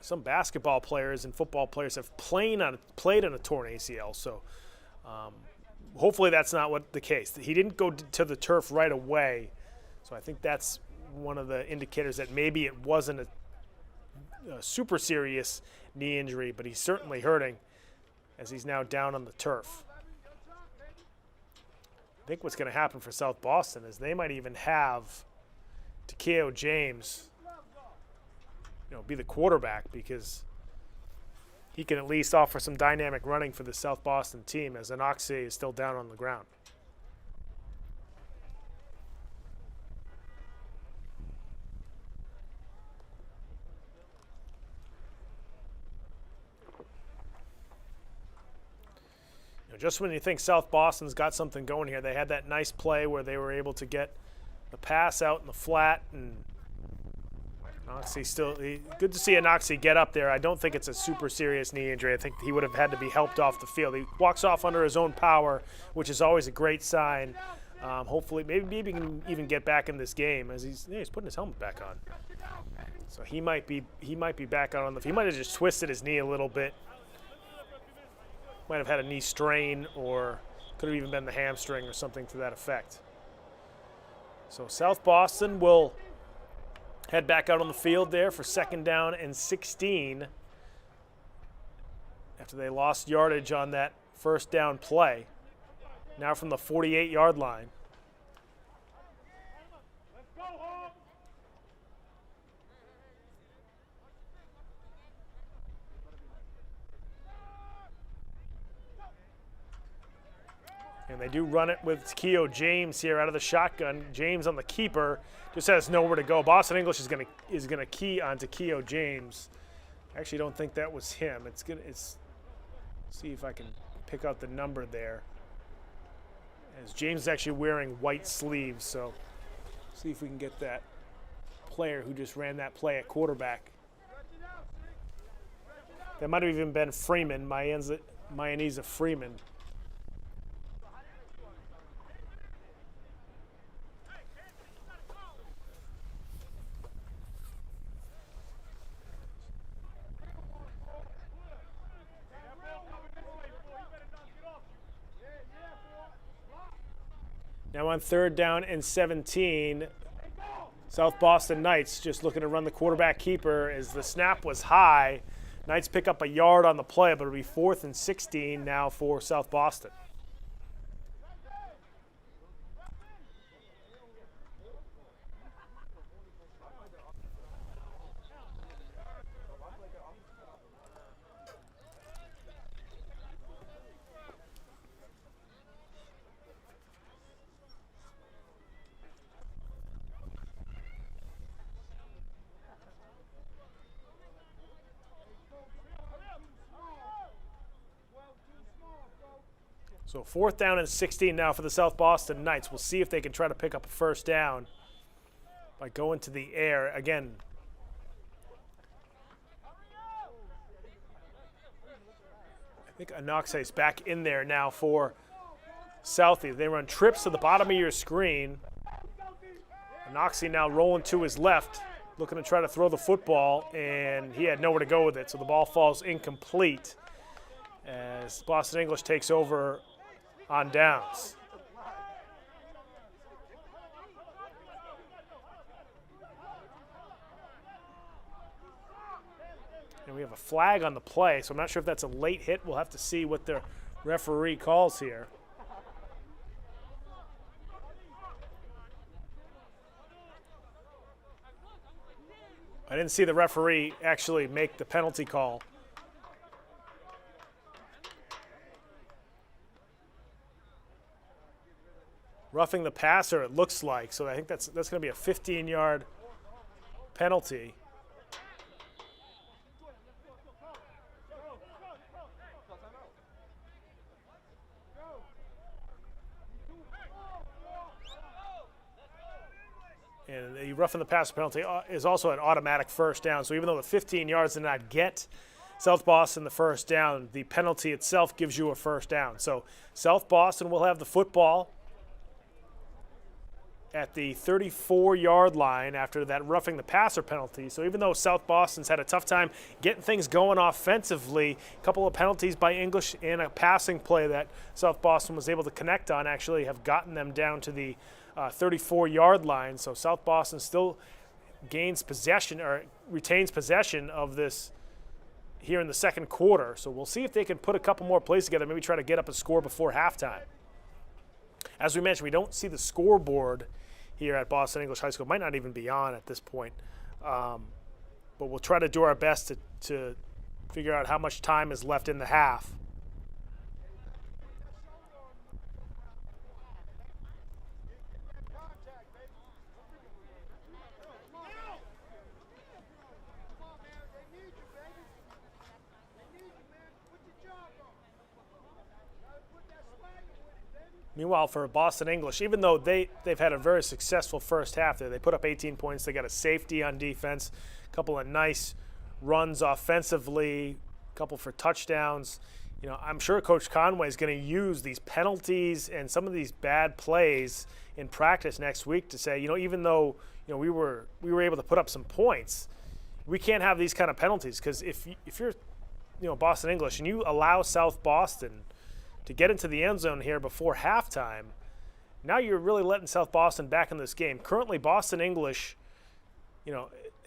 Some basketball players and football players have played on a torn ACL, so hopefully that's not what the case. He didn't go to the turf right away, so I think that's one of the indicators that maybe it wasn't a super serious knee injury, but he's certainly hurting as he's now down on the turf. I think what's going to happen for South Boston is they might even have Takeo James be the quarterback because he can at least offer some dynamic running for the South Boston team as Anoxie is still down on the ground. Just when you think South Boston's got something going here, they had that nice play where they were able to get the pass out in the flat, and Anoxie good to see Anoxie get up there. I don't think it's a super serious knee injury. I think he would have had to be helped off the field. He walks off under his own power, which is always a great sign. Hopefully, maybe he can even get back in this game as he's putting his helmet back on. So he might be back out on the field. He might have just twisted his knee a little bit. Might have had a knee strain or could have even been the hamstring or something to that effect. So South Boston will head back out on the field there for 2nd down and 16 after they lost yardage on that 1st down play. Now from the 48-yard line. And they do run it with Takeo James here out of the shotgun. James on the keeper just has nowhere to go. Boston English is gonna key on Takeo James. I actually don't think that was him. It's see if I can pick out the number there. As James is actually wearing white sleeves, so see if we can get that player who just ran that play at quarterback. That might have even been Freeman, Mayaniza Freeman. Now on 3rd down and 17, South Boston Knights just looking to run the quarterback keeper as the snap was high. Knights pick up a yard on the play, but it'll be 4th and 16 now for South Boston. So 4th down and 16 now for the South Boston Knights. We'll see if they can try to pick up a first down by going to the air. Again, I think Anoxe's back in there now for Southie. They run trips to the bottom of your screen. Anoxe now rolling to his left, looking to try to throw the football, and he had nowhere to go with it, so the ball falls incomplete as Boston English takes over on downs. And we have a flag on the play, so I'm not sure if that's a late hit. We'll have to see what the referee calls here. I didn't see the referee actually make the penalty call. Roughing the passer, it looks like. So I think that's going to be a 15-yard penalty. And the roughing the passer penalty is also an automatic first down. So even though the 15 yards did not get South Boston the first down, the penalty itself gives you a first down. So South Boston will have the football at the 34-yard line after that roughing the passer penalty. So even though South Boston's had a tough time getting things going offensively, a couple of penalties by English and a passing play that South Boston was able to connect on actually have gotten them down to the 34-yard line. So South Boston still gains possession or retains possession of this here in the second quarter. So we'll see if they can put a couple more plays together, maybe try to get up a score before halftime. As we mentioned, we don't see the scoreboard here at Boston English High School. It might not even be on at this point. But we'll try to do our best to figure out how much time is left in the half. Meanwhile, for Boston English, even though they've had a very successful first half there, they put up 18 points. They got a safety on defense, a couple of nice runs offensively, a couple for touchdowns. You know, I'm sure Coach Conway is going to use these penalties and some of these bad plays in practice next week to say, you know, even though we were able to put up some points, we can't have these kind of penalties, because if you're Boston English and you allow South Boston to get into the end zone here before halftime, now you're really letting South Boston back in this game. Currently, Boston English,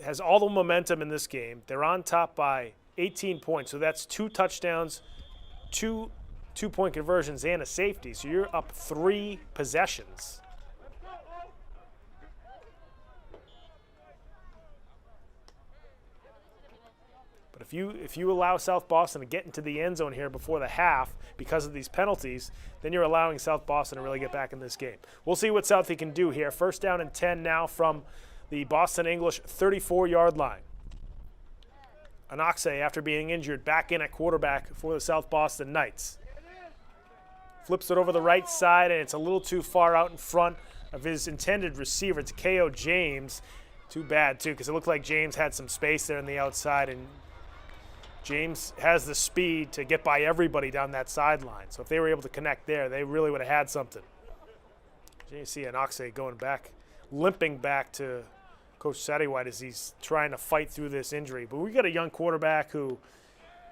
has all the momentum in this game. They're on top by 18 points, so that's 2 touchdowns, 2 two-point conversions, and a safety. So you're up 3 possessions. But if you allow South Boston to get into the end zone here before the half because of these penalties, then you're allowing South Boston to really get back in this game. We'll see what Southie can do here. First down and 10 now from the Boston English 34-yard line. Anoxe, after being injured, back in at quarterback for the South Boston Knights. Flips it over the right side, and it's a little too far out in front of his intended receiver. It's K.O. James. Too bad, too, because it looked like James had some space there on the outside, and James has the speed to get by everybody down that sideline. So if they were able to connect there, they really would have had something. You see Anoxe going back, limping back to Coach Sattywhite as he's trying to fight through this injury. But we got a young quarterback who,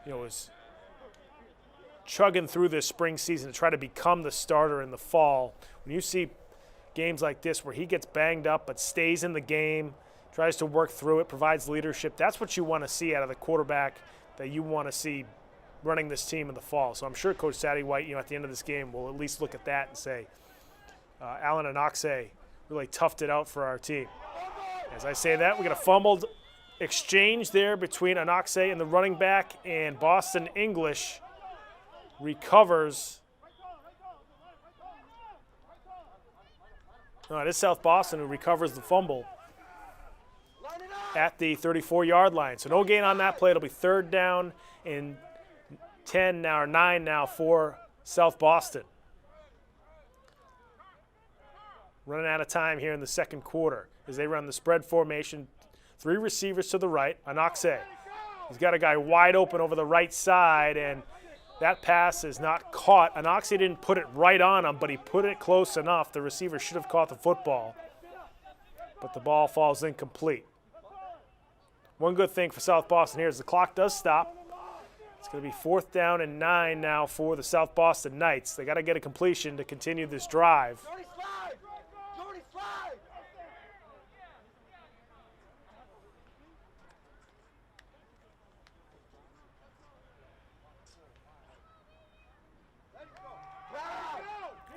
is chugging through this spring season to try to become the starter in the fall. When you see games like this where he gets banged up but stays in the game, tries to work through it, provides leadership, that's what you want to see out of the quarterback that you want to see running this team in the fall. So I'm sure Coach Sattywhite, at the end of this game, will at least look at that and say, Alan Anoxe really toughed it out for our team. As I say that, we got a fumbled exchange there between Anoxe and the running back, and Boston English recovers. No, it is South Boston who recovers the fumble at the 34-yard line. So no gain on that play. It'll be third down and 10 now, or 9 now for South Boston. Running out of time here in the second quarter as they run the spread formation. 3 receivers to the right. Anoxe. He's got a guy wide open over the right side, and that pass is not caught. Anoxe didn't put it right on him, but he put it close enough. The receiver should have caught the football, but the ball falls incomplete. One good thing for South Boston here is the clock does stop. It's going to be 4th down and 9 now for the South Boston Knights. They got to get a completion to continue this drive.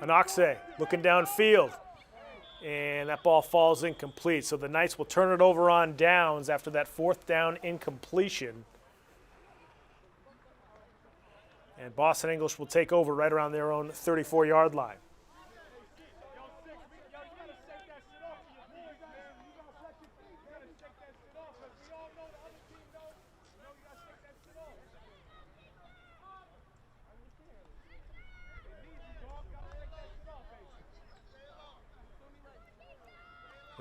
Anoxe looking downfield, and that ball falls incomplete. So the Knights will turn it over on downs after that 4th down incompletion. And Boston English will take over right around their own 34-yard line.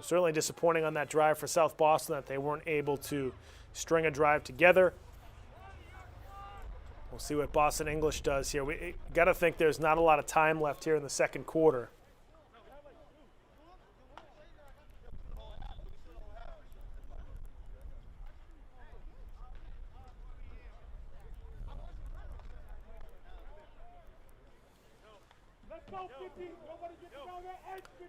Certainly disappointing on that drive for South Boston that they weren't able to string a drive together. We'll see what Boston English does here. We got to think there's not a lot of time left here in the second quarter.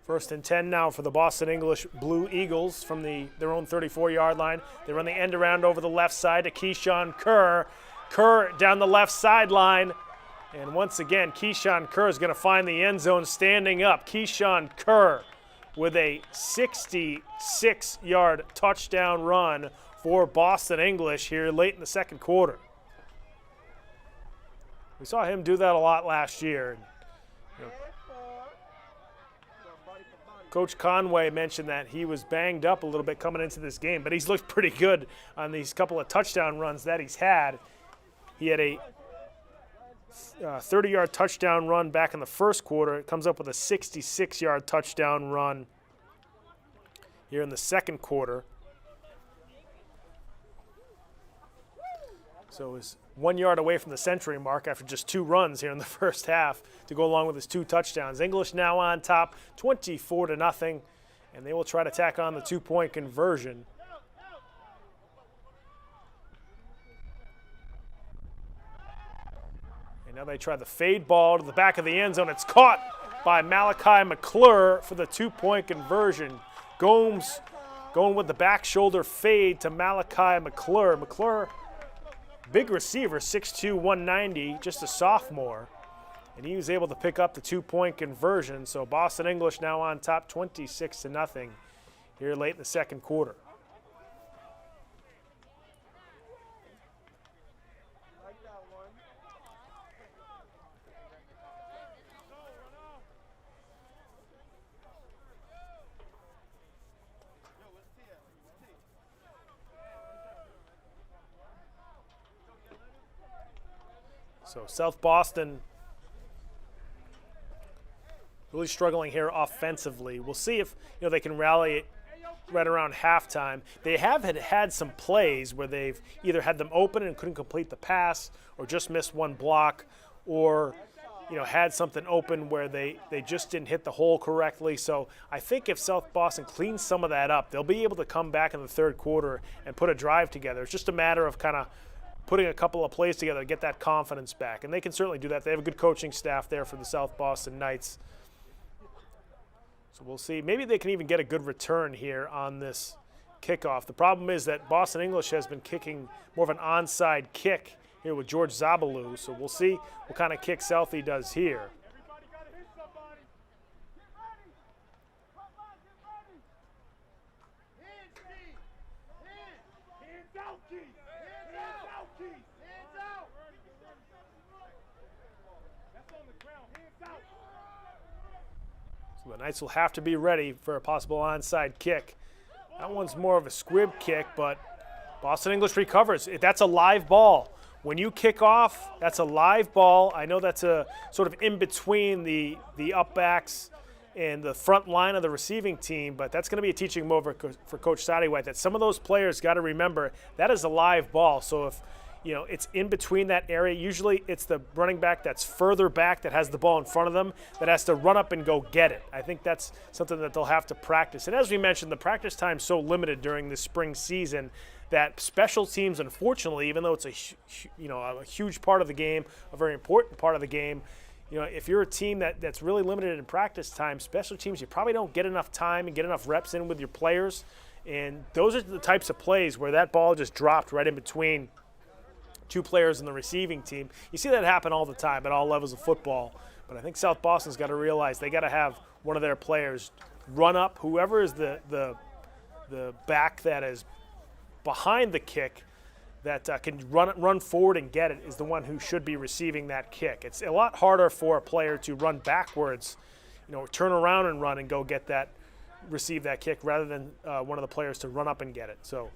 First and 10 now for the Boston English Blue Eagles from their own 34-yard line. They run the end around over the left side to Keyshawn Kerr. Kerr down the left sideline. And once again, Keyshawn Kerr is going to find the end zone standing up. Keyshawn Kerr with a 66-yard touchdown run for Boston English here late in the second quarter. We saw him do that a lot last year. Coach Conway mentioned that he was banged up a little bit coming into this game, but he's looked pretty good on these couple of touchdown runs that he's had. He had a 30-yard touchdown run back in the first quarter. It comes up with a 66-yard touchdown run here in the second quarter. So he's 1 yard away from the century mark after just 2 runs here in the first half to go along with his 2 touchdowns. English now on top, 24-0, and they will try to tack on the 2-point conversion. And now they try the fade ball to the back of the end zone. It's caught by Malachi McClure for the 2-point conversion. Gomes going with the back shoulder fade to Malachi McClure. McClure, big receiver, 6'2", 190, just a sophomore. And he was able to pick up the 2-point conversion. So Boston English now on top 26-0 here late in the second quarter. So South Boston really struggling here offensively. We'll see if they can rally it right around halftime. They have had some plays where they've either had them open and couldn't complete the pass, or just missed one block, or had something open where they just didn't hit the hole correctly. So I think if South Boston cleans some of that up, they'll be able to come back in the third quarter and put a drive together. It's just a matter of kind of putting a couple of plays together to get that confidence back. And they can certainly do that. They have a good coaching staff there for the South Boston Knights. So we'll see. Maybe they can even get a good return here on this kickoff. The problem is that Boston English has been kicking more of an onside kick here with George Zabalou. So we'll see what kind of kick Southie does here. Everybody got to hit somebody. Get ready. Hands deep. Hands out, Keith. Hands out, Keith. Hands out. That's on the ground. Hands out. So the Knights will have to be ready for a possible onside kick. That one's more of a squib kick, but Boston English recovers. That's a live ball. When you kick off, that's a live ball. I know that's a sort of in between the up backs and the front line of the receiving team, but that's going to be a teaching moment for Coach Sadewhite, that some of those players got to remember that is a live ball. So if it's in between that area, usually it's the running back that's further back that has the ball in front of them that has to run up and go get it. I think that's something that they'll have to practice. And as we mentioned, the practice time is so limited during the spring season that special teams, unfortunately, even though it's a huge part of the game, a very important part of the game, if you're a team that's really limited in practice time, special teams, you probably don't get enough time and get enough reps in with your players. And those are the types of plays where that ball just dropped right in between two players in the receiving team. You see that happen all the time at all levels of football. But I think South Boston's got to realize they got to have one of their players run up. Whoever is the back that is behind the kick that can run forward and get it is the one who should be receiving that kick. It's a lot harder for a player to run backwards, turn around and run and go get that, receive that kick, rather than one of the players to run up and get it. So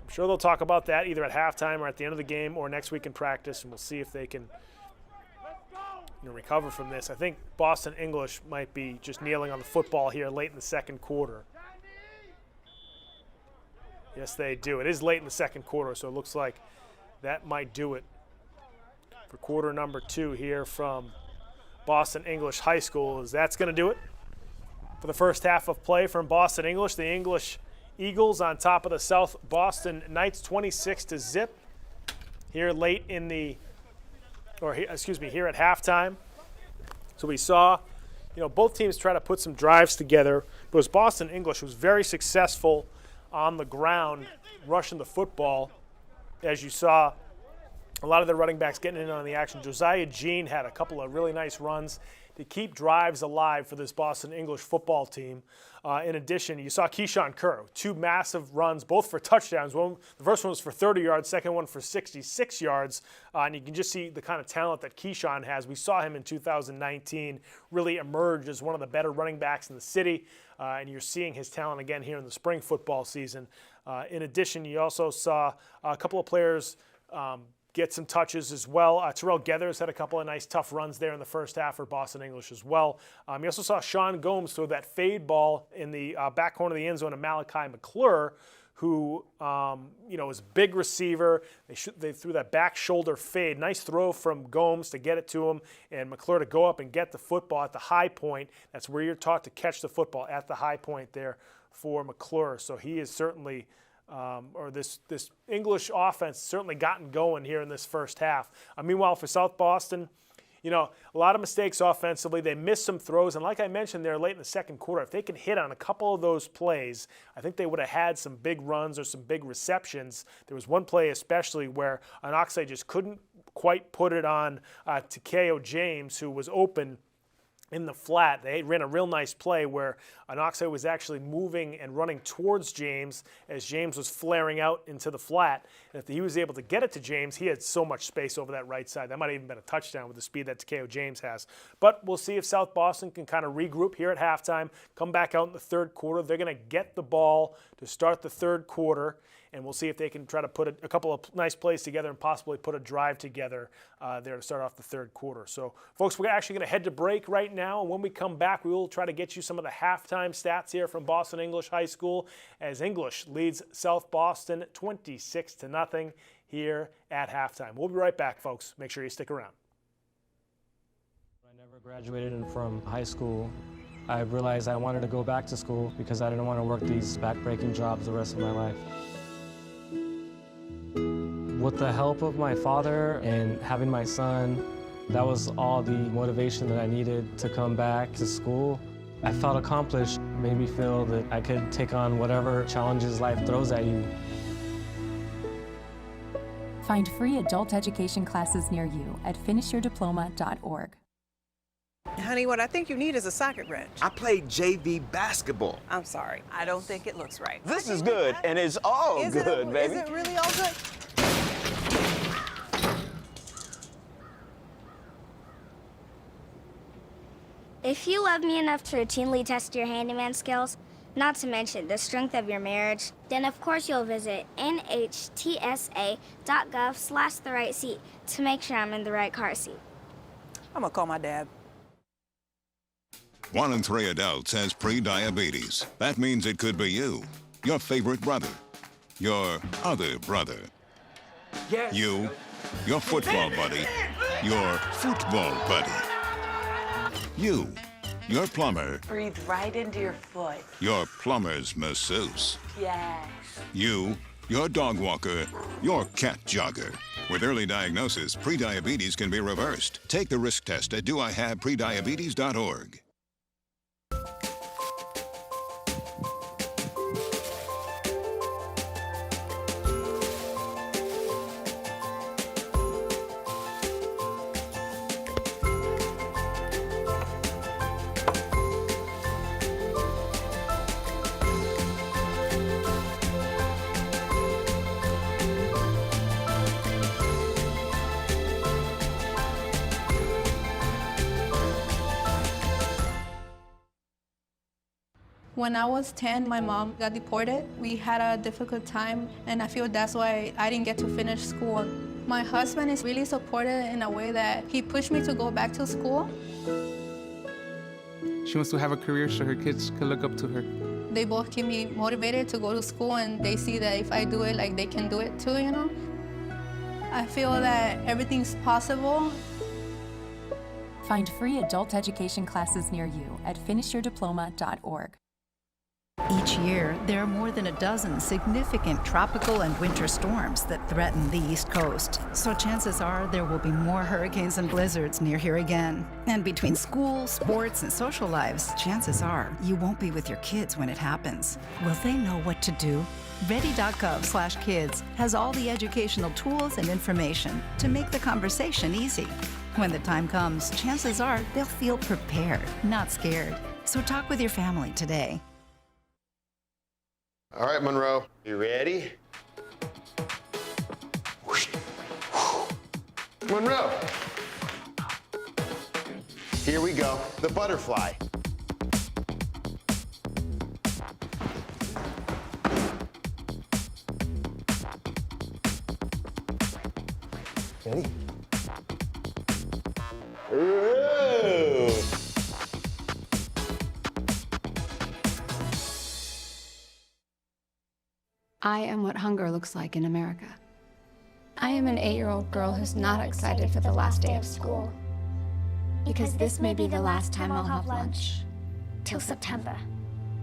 I'm sure they'll talk about that either at halftime or at the end of the game or next week in practice, and we'll see if they can recover from this. I think Boston English might be just kneeling on the football here late in the second quarter. Yes, they do. It is late in the second quarter, so it looks like that might do it for quarter number 2 here from Boston English High School. That's going to do it for the first half of play from Boston English. The English Eagles on top of the South Boston Knights, 26-0 here late in the, here at halftime. So we saw, both teams try to put some drives together. But it was Boston English who was very successful on the ground, rushing the football. As you saw, a lot of the running backs getting in on the action. Josiah Jean had a couple of really nice runs to keep drives alive for this Boston English football team. In addition, you saw Keyshawn Kerr, 2 massive runs, both for touchdowns. The first one was for 30 yards, second one for 66 yards. And you can just see the kind of talent that Keyshawn has. We saw him in 2019 really emerge as one of the better running backs in the city. And you're seeing his talent again here in the spring football season. In addition, you also saw a couple of players get some touches as well. Terrell Geathers had a couple of nice, tough runs there in the first half for Boston English as well. You also saw Sean Gomes throw that fade ball in the back corner of the end zone to Malachi McClure, who, is a big receiver. They threw that back shoulder fade. Nice throw from Gomes to get it to him, and McClure to go up and get the football at the high point. That's where you're taught to catch the football, at the high point there for McClure. So he is certainly this English offense certainly gotten going here in this first half. Meanwhile, for South Boston, a lot of mistakes offensively. They missed some throws, and like I mentioned there late in the second quarter, if they can hit on a couple of those plays, I think they would have had some big runs or some big receptions. There was one play especially where Anoxay just couldn't quite put it on Takeo James, who was open in the flat. They ran a real nice play where Anoxay was actually moving and running towards James as James was flaring out into the flat. And if he was able to get it to James, he had so much space over that right side. That might have even been a touchdown with the speed that Takeo James has. But we'll see if South Boston can kind of regroup here at halftime, come back out in the third quarter. They're going to get the ball to start the third quarter, and we'll see if they can try to put a couple of nice plays together and possibly put a drive together there to start off the third quarter. So, folks, we're actually going to head to break right now, and when we come back, we will try to get you some of the halftime stats here from Boston English High School as English leads South Boston 26-0 here at halftime. We'll be right back, folks. Make sure you stick around. I never graduated from high school. I realized I wanted to go back to school because I didn't want to work these back-breaking jobs the rest of my life. With the help of my father and having my son, that was all the motivation that I needed to come back to school. I felt accomplished, made me feel that I could take on whatever challenges life throws at you. Find free adult education classes near you at finishyourdiploma.org. Honey, what I think you need is a socket wrench. I played JV basketball. I'm sorry, I don't think it looks right. This is good, and it's all good, baby. Is it really all good? If you love me enough to routinely test your handyman skills, not to mention the strength of your marriage, then of course you'll visit nhtsa.gov/therightseat to make sure I'm in the right car seat. I'm gonna call my dad. 1 in 3 adults has pre-diabetes. That means it could be you, your favorite brother, your other brother, you, your football buddy, your football buddy, you, your plumber, Breathe right into your foot. your plumber's masseuse, Yes. you, your dog walker, your cat jogger. With early diagnosis, prediabetes can be reversed. Take the risk test at doihaveprediabetes.org. When I was 10, my mom got deported. We had a difficult time, and I feel that's why I didn't get to finish school. My husband is really supportive in a way that he pushed me to go back to school. She wants to have a career so her kids can look up to her. They both keep me motivated to go to school, and they see that if I do it, like they can do it too, you know? I feel that everything's possible. Find free adult education classes near you at finishyourdiploma.org. Each year, there are more than a dozen significant tropical and winter storms that threaten the East Coast. So chances are there will be more hurricanes and blizzards near here again. And between school, sports, and social lives, chances are you won't be with your kids when it happens. Will they know what to do? Ready.gov/kids has all the educational tools and information to make the conversation easy. When the time comes, chances are they'll feel prepared, not scared. So talk with your family today. All right, Monroe, you ready? Monroe. Here we go, the butterfly. Ready? Ooh. I am what hunger looks like in America. I am an 8-year-old girl who's not excited for the last day of school. Because this may be the last time I'll have lunch. Till September.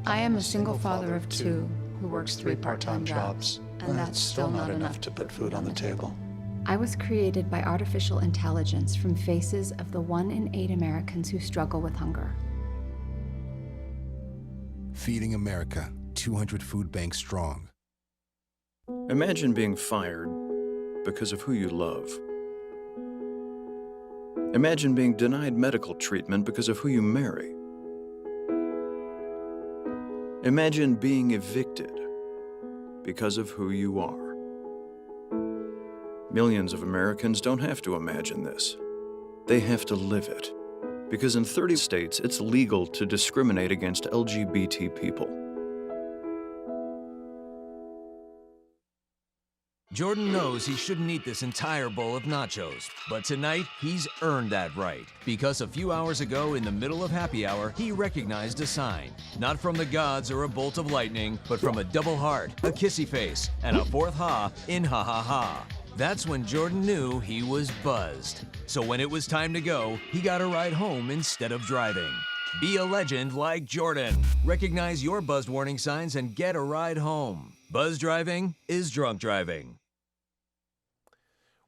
I am a single father of 2 who works 3 part-time jobs, and that's still not enough to put food on the table. I was created by artificial intelligence from faces of the 1 in 8 Americans who struggle with hunger. Feeding America, 200 food banks strong. Imagine being fired because of who you love. Imagine being denied medical treatment because of who you marry. Imagine being evicted because of who you are. Millions of Americans don't have to imagine this. They have to live it. Because in 30 states, it's legal to discriminate against LGBT people. Jordan knows he shouldn't eat this entire bowl of nachos, but tonight he's earned that right. Because a few hours ago, in the middle of happy hour, he recognized a sign. Not from the gods or a bolt of lightning, but from a double heart, a kissy face, and a 4th ha in ha ha ha. That's when Jordan knew he was buzzed. So when it was time to go, he got a ride home instead of driving. Be a legend like Jordan. Recognize your buzzed warning signs and get a ride home. Buzz driving is drunk driving.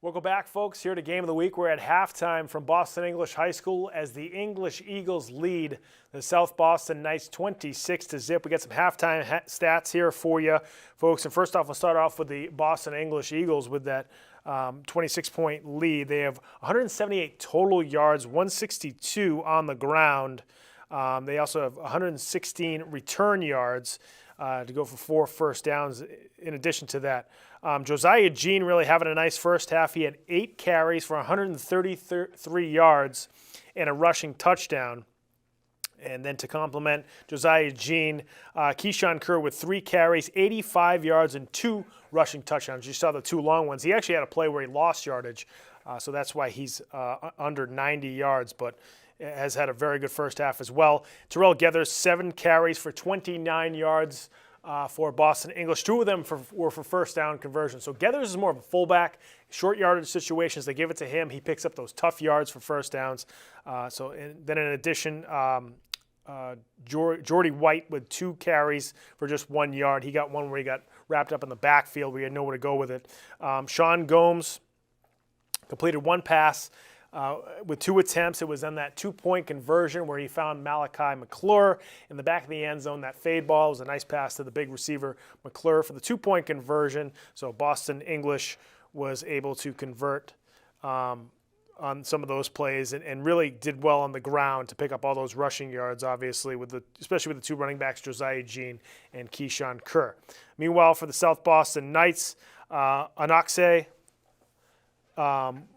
Welcome back, folks. Here to Game of the Week. We're at halftime from Boston English High School as the English Eagles lead the South Boston Knights 26-0. We got some halftime stats here for you, folks. And first off, we'll start off with the Boston English Eagles with that 26-point lead. They have 178 total yards, 162 on the ground. They also have 116 return yards to go for 4 first downs in addition to that. Josiah Jean really having a nice first half. He had 8 carries for 133 yards and a rushing touchdown. And then to complement Josiah Jean, Keyshawn Kerr with 3 carries, 85 yards, and 2 rushing touchdowns. You saw the 2 long ones. He actually had a play where he lost yardage, so that's why he's under 90 yards. But has had a very good first half as well. Terrell Geathers, 7 carries for 29 yards for Boston English. 2 of them were for first down conversion. So Geathers is more of a fullback. Short yardage situations, they give it to him. He picks up those tough yards for first downs. Then in addition, Jordy White with 2 carries for just 1 yard. He got one where he got wrapped up in the backfield. We had nowhere to go with it. Sean Gomes completed 1 pass with 2 attempts. It was on that 2-point conversion where he found Malachi McClure in the back of the end zone. That fade ball was a nice pass to the big receiver McClure for the 2-point conversion. So Boston English was able to convert on some of those plays and really did well on the ground to pick up all those rushing yards, obviously, especially with the 2 running backs, Josiah Jean and Keyshawn Kerr. Meanwhile, for the South Boston Knights, Anoxe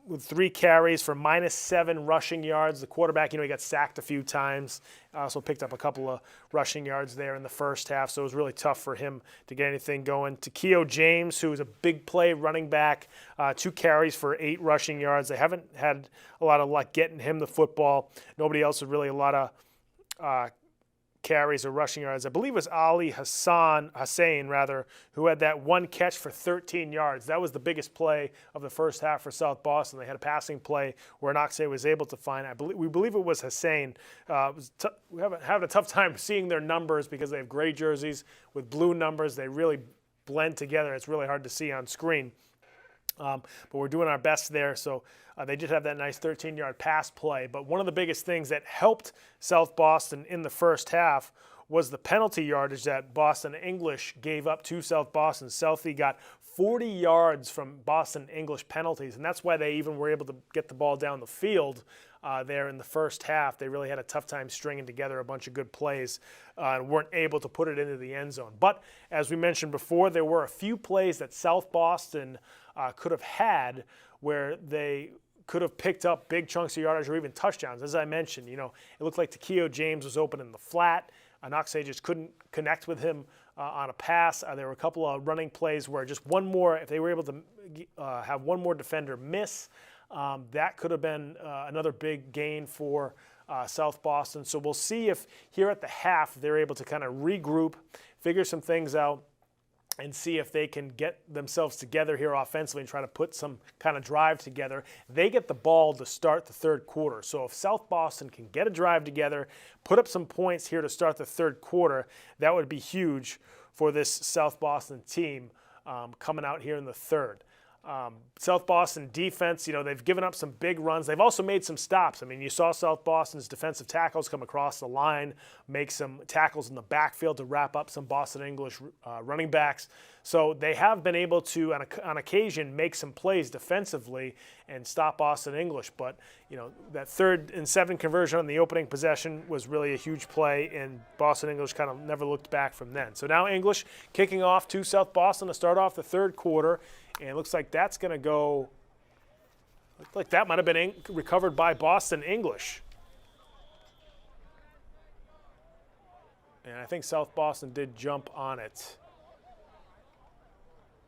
with 3 carries for -7 rushing yards. The quarterback, he got sacked a few times. Also picked up a couple of rushing yards there in the first half, so it was really tough for him to get anything going. Takeo James, who is a big play running back, 2 carries for 8 rushing yards. They haven't had a lot of luck getting him the football. Nobody else with really a lot of carries or rushing yards. I believe it was Ali Hussein, who had that 1 catch for 13 yards. That was the biggest play of the first half for South Boston. They had a passing play where Anoxe was able to find. We believe it was Hussein. We having a tough time seeing their numbers because they have gray jerseys with blue numbers. They really blend together. It's really hard to see on screen. But we're doing our best there. So they did have that nice 13-yard pass play. But one of the biggest things that helped South Boston in the first half was the penalty yardage that Boston English gave up to South Boston. Southie got 40 yards from Boston English penalties, and that's why they even were able to get the ball down the field there in the first half. They really had a tough time stringing together a bunch of good plays and weren't able to put it into the end zone. But as we mentioned before, there were a few plays that South Boston could have had where they could have picked up big chunks of yardage or even touchdowns. As I mentioned, it looked like Takeo James was open in the flat. Anoxe just couldn't connect with him on a pass. There were a couple of running plays where just one more, if they were able to have one more defender miss, that could have been another big gain for South Boston. So we'll see if here at the half they're able to kind of regroup, figure some things out, and see if they can get themselves together here offensively and try to put some kind of drive together. They get the ball to start the third quarter. So if South Boston can get a drive together, put up some points here to start the third quarter, that would be huge for this South Boston team coming out here in the third. South Boston defense, they've given up some big runs. They've also made some stops. I mean, you saw South Boston's defensive tackles come across the line, make some tackles in the backfield to wrap up some Boston English running backs. So they have been able to, on occasion, make some plays defensively and stop Boston English. But, that 3rd and 7 conversion on the opening possession was really a huge play, and Boston English kind of never looked back from then. So now English kicking off to South Boston to start off the third quarter. And it looks like that's going to go, looks like that might have been recovered by Boston English. And I think South Boston did jump on it.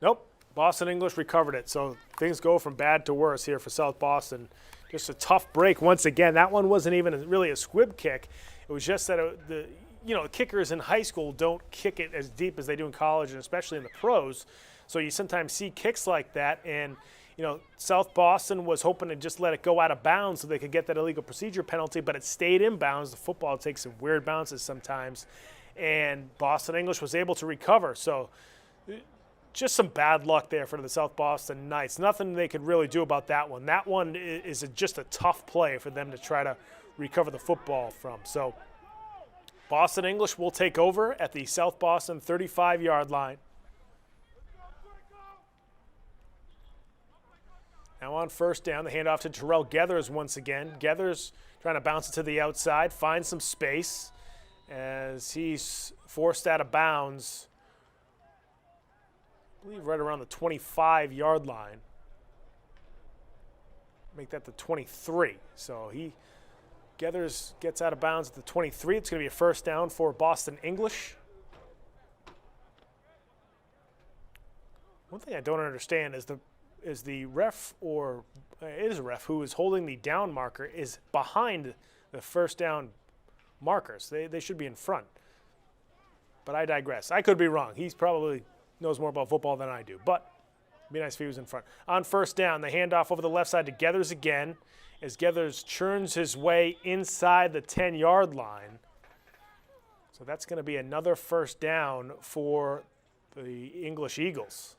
Nope, Boston English recovered it. So things go from bad to worse here for South Boston. Just a tough break once again. That one wasn't even really a squib kick. It was just that the kickers in high school don't kick it as deep as they do in college and especially in the pros. So you sometimes see kicks like that, and South Boston was hoping to just let it go out of bounds so they could get that illegal procedure penalty, but it stayed in bounds. The football takes some weird bounces sometimes, and Boston English was able to recover. So just some bad luck there for the South Boston Knights. Nothing they could really do about that one. That one is just a tough play for them to try to recover the football from. So Boston English will take over at the South Boston 35-yard line. Now on first down, the handoff to Terrell Geathers once again. Geathers trying to bounce it to the outside, find some space as he's forced out of bounds, I believe right around the 25-yard line. Make that the 23. So Geathers gets out of bounds at the 23. It's going to be a first down for Boston English. One thing I don't understand is the ref, or it is a ref, who is holding the down marker is behind the first down markers. They should be in front. But I digress. I could be wrong. He probably knows more about football than I do. But it'd be nice if he was in front. On first down, the handoff over the left side to Gethers again, as Gethers churns his way inside the 10-yard line. So that's going to be another first down for the English Eagles.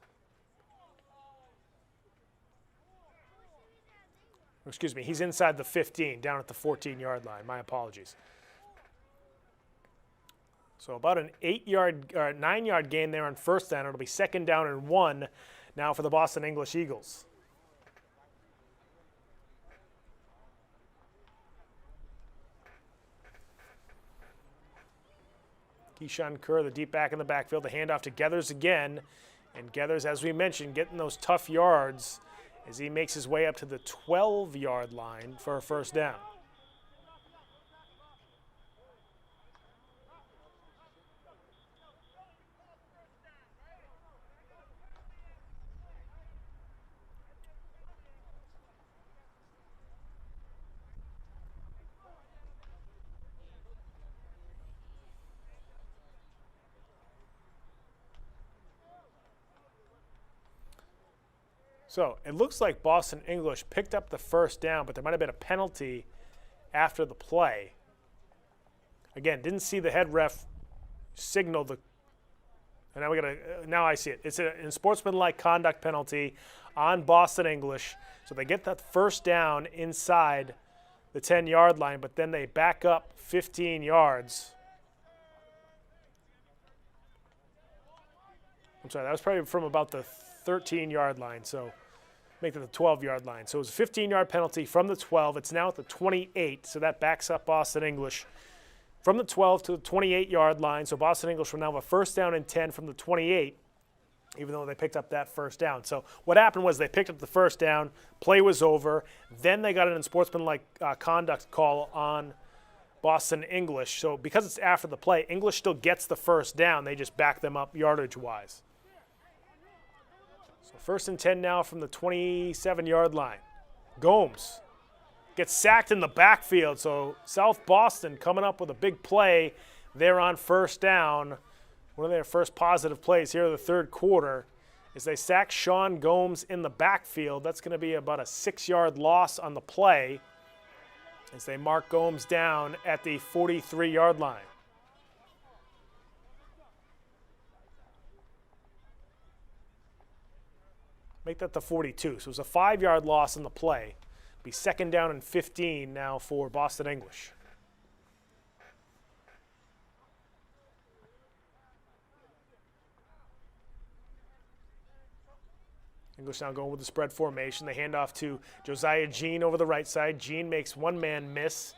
Excuse me, he's inside the 15, down at the 14-yard line. My apologies. So about an 9-yard gain there on first down. It'll be second down and 1 now for the Boston English Eagles. Keyshawn Kerr, the deep back in the backfield, the handoff to Gethers again. And Gethers, as we mentioned, getting those tough yards as he makes his way up to the 12-yard line for a first down. So it looks like Boston English picked up the first down, but there might have been a penalty after the play. Again, didn't see the head ref signal the. And now I see it. It's an unsportsmanlike conduct penalty on Boston English. So they get that first down inside the 10-yard line, but then they back up 15 yards. I'm sorry, that was probably from about the 13-yard line, so make it the 12-yard line. So it was a 15-yard penalty from the 12. It's now at the 28, so that backs up Boston English from the 12 to the 28-yard line. So Boston English will now have a first down and 10 from the 28, even though they picked up that first down. So what happened was they picked up the first down, play was over, then they got an unsportsmanlike conduct call on Boston English. So because it's after the play, English still gets the first down. They just back them up yardage-wise. So first and 10 now from the 27-yard line. Gomes gets sacked in the backfield, so South Boston coming up with a big play there on first down. One of their first positive plays here in the third quarter is they sack Sean Gomes in the backfield. That's going to be about a 6-yard loss on the play as they mark Gomes down at the 43-yard line. Make that the 42. So it was a 5-yard loss in the play. Be second down and 15 now for Boston English. English now going with the spread formation. They hand off to Josiah Jean over the right side. Jean makes one man miss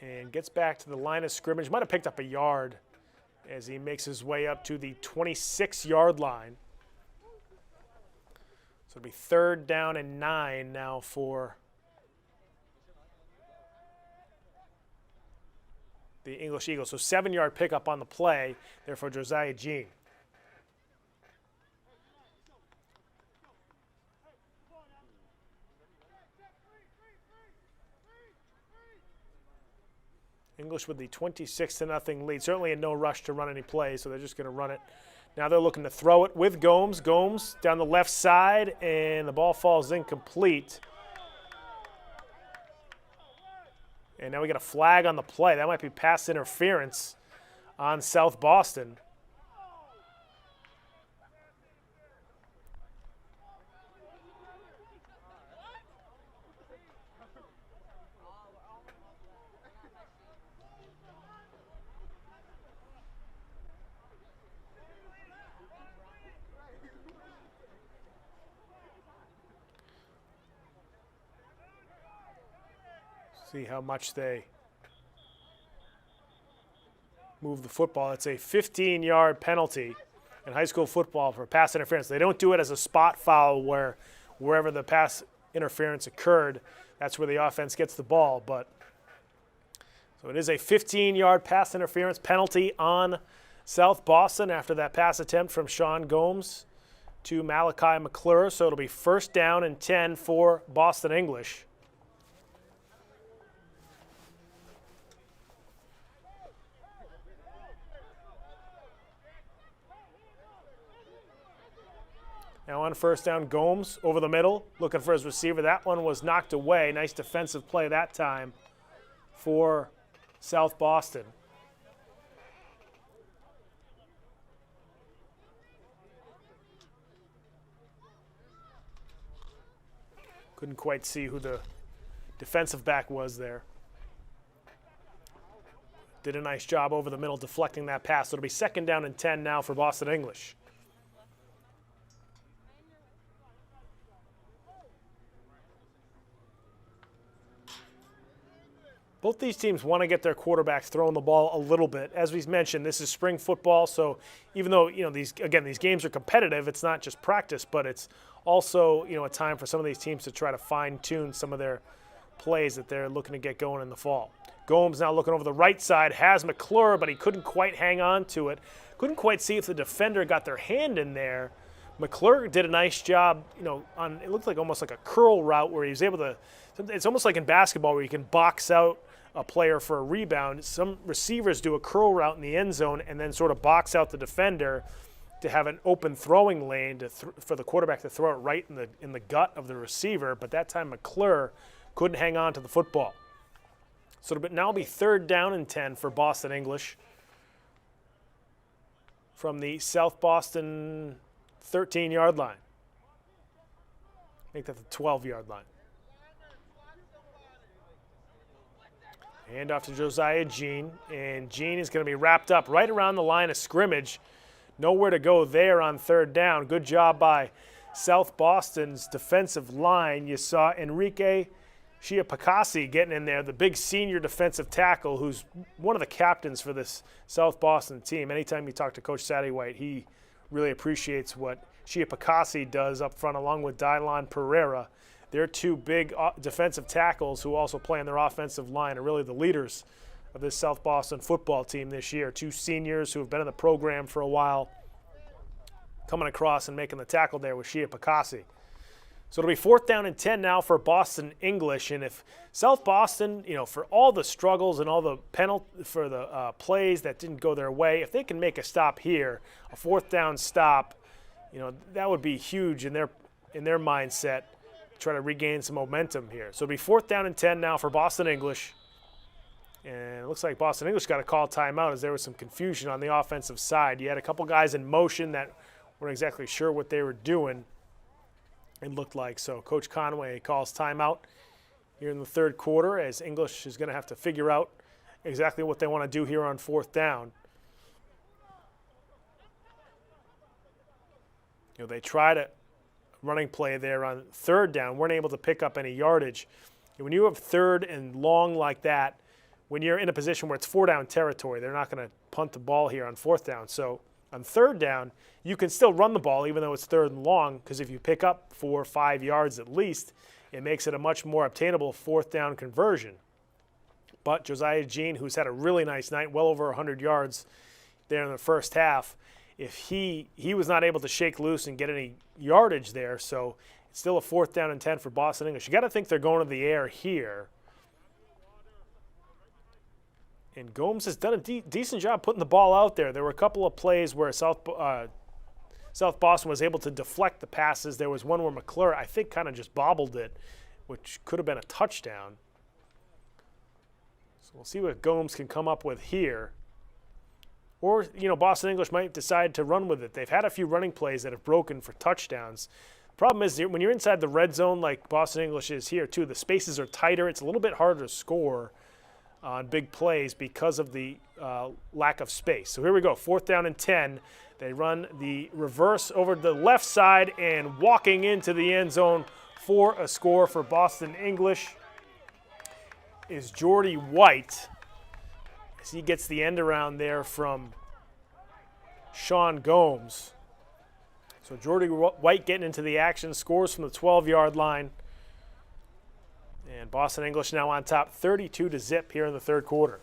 and gets back to the line of scrimmage. Might have picked up a yard as he makes his way up to the 26-yard line. So it'll be third down and 9 now for the English Eagles. So 7-yard pickup on the play there for Josiah Jean. English with the 26-0 lead. Certainly in no rush to run any plays, so they're just going to run it. Now they're looking to throw it with Gomes. Gomes down the left side, and the ball falls incomplete. And now we got a flag on the play. That might be pass interference on South Boston. See how much they move the football. It's a 15-yard penalty in high school football for pass interference. They don't do it as a spot foul where wherever the pass interference occurred, that's where the offense gets the ball. But so it is a 15-yard pass interference penalty on South Boston after that pass attempt from Sean Gomes to Malachi McClure. So it'll be first down and 10 for Boston English. Now on first down, Gomes over the middle, looking for his receiver. That one was knocked away. Nice defensive play that time for South Boston. Couldn't quite see who the defensive back was there. Did a nice job over the middle deflecting that pass. So it'll be second down and 10 now for Boston English. Both these teams want to get their quarterbacks throwing the ball a little bit. As we mentioned, this is spring football, so even though these games are competitive, it's not just practice, but it's also a time for some of these teams to try to fine-tune some of their plays that they're looking to get going in the fall. Gomes now looking over the right side, has McClure, but he couldn't quite hang on to it. Couldn't quite see if the defender got their hand in there. McClure did a nice job, on it looked like almost like a curl route where he was able to. It's almost like in basketball where you can box out a player for a rebound. Some receivers do a curl route in the end zone and then sort of box out the defender to have an open throwing lane for the quarterback to throw it right in the gut of the receiver. But that time McClure couldn't hang on to the football. So it'll now be third down and 10 for Boston English from the South Boston 13-yard line. Make that the 12-yard line. Hand off to Josiah Jean, and Jean is going to be wrapped up right around the line of scrimmage. Nowhere to go there on third down. Good job by South Boston's defensive line. You saw Enrique Chiapacasi getting in there, the big senior defensive tackle who's one of the captains for this South Boston team. Anytime you talk to Coach Satterwhite, he really appreciates what Chiapacasi does up front along with Dylan Pereira. They're two big defensive tackles who also play on their offensive line, are really the leaders of this South Boston football team this year. Two seniors who have been in the program for a while, coming across and making the tackle there with Chiapacasi. So it'll be fourth down and 10 now for Boston English. And if South Boston, for all the struggles and all the for the plays that didn't go their way, if they can make a stop here, a fourth down stop, that would be huge in their mindset. Try to regain some momentum here. So it'll be fourth down and 10 now for Boston English. And it looks like Boston English got a call timeout as there was some confusion on the offensive side. You had a couple guys in motion that weren't exactly sure what they were doing, it looked like. So Coach Conway calls timeout here in the third quarter as English is going to have to figure out exactly what they want to do here on fourth down. They tried a running play there on third down, weren't able to pick up any yardage. When you have third and long like that, when you're in a position where it's four down territory, they're not going to punt the ball here on fourth down. So on third down, you can still run the ball even though it's third and long, because if you pick up 4 or 5 yards at least, it makes it a much more obtainable fourth down conversion. But Josiah Jean, who's had a really nice night, well over 100 yards there in the first half, if he was not able to shake loose and get any yardage there, so it's still a fourth down and 10 for Boston English. You got to think they're going to the air here. And Gomes has done a decent job putting the ball out there. There were a couple of plays where South Boston was able to deflect the passes. There was one where McClure, I think, kind of just bobbled it, which could have been a touchdown. So we'll see what Gomes can come up with here. Or, Boston English might decide to run with it. They've had a few running plays that have broken for touchdowns. Problem is, when you're inside the red zone like Boston English is here, too, the spaces are tighter. It's a little bit harder to score on big plays because of the lack of space. So here we go, fourth down and 10. They run the reverse over the left side and walking into the end zone for a score for Boston English is Jordy White. As he gets the end around there from Sean Gomes. So Jordy White getting into the action, scores from the 12-yard line. And Boston English now on top 32-0 here in the third quarter.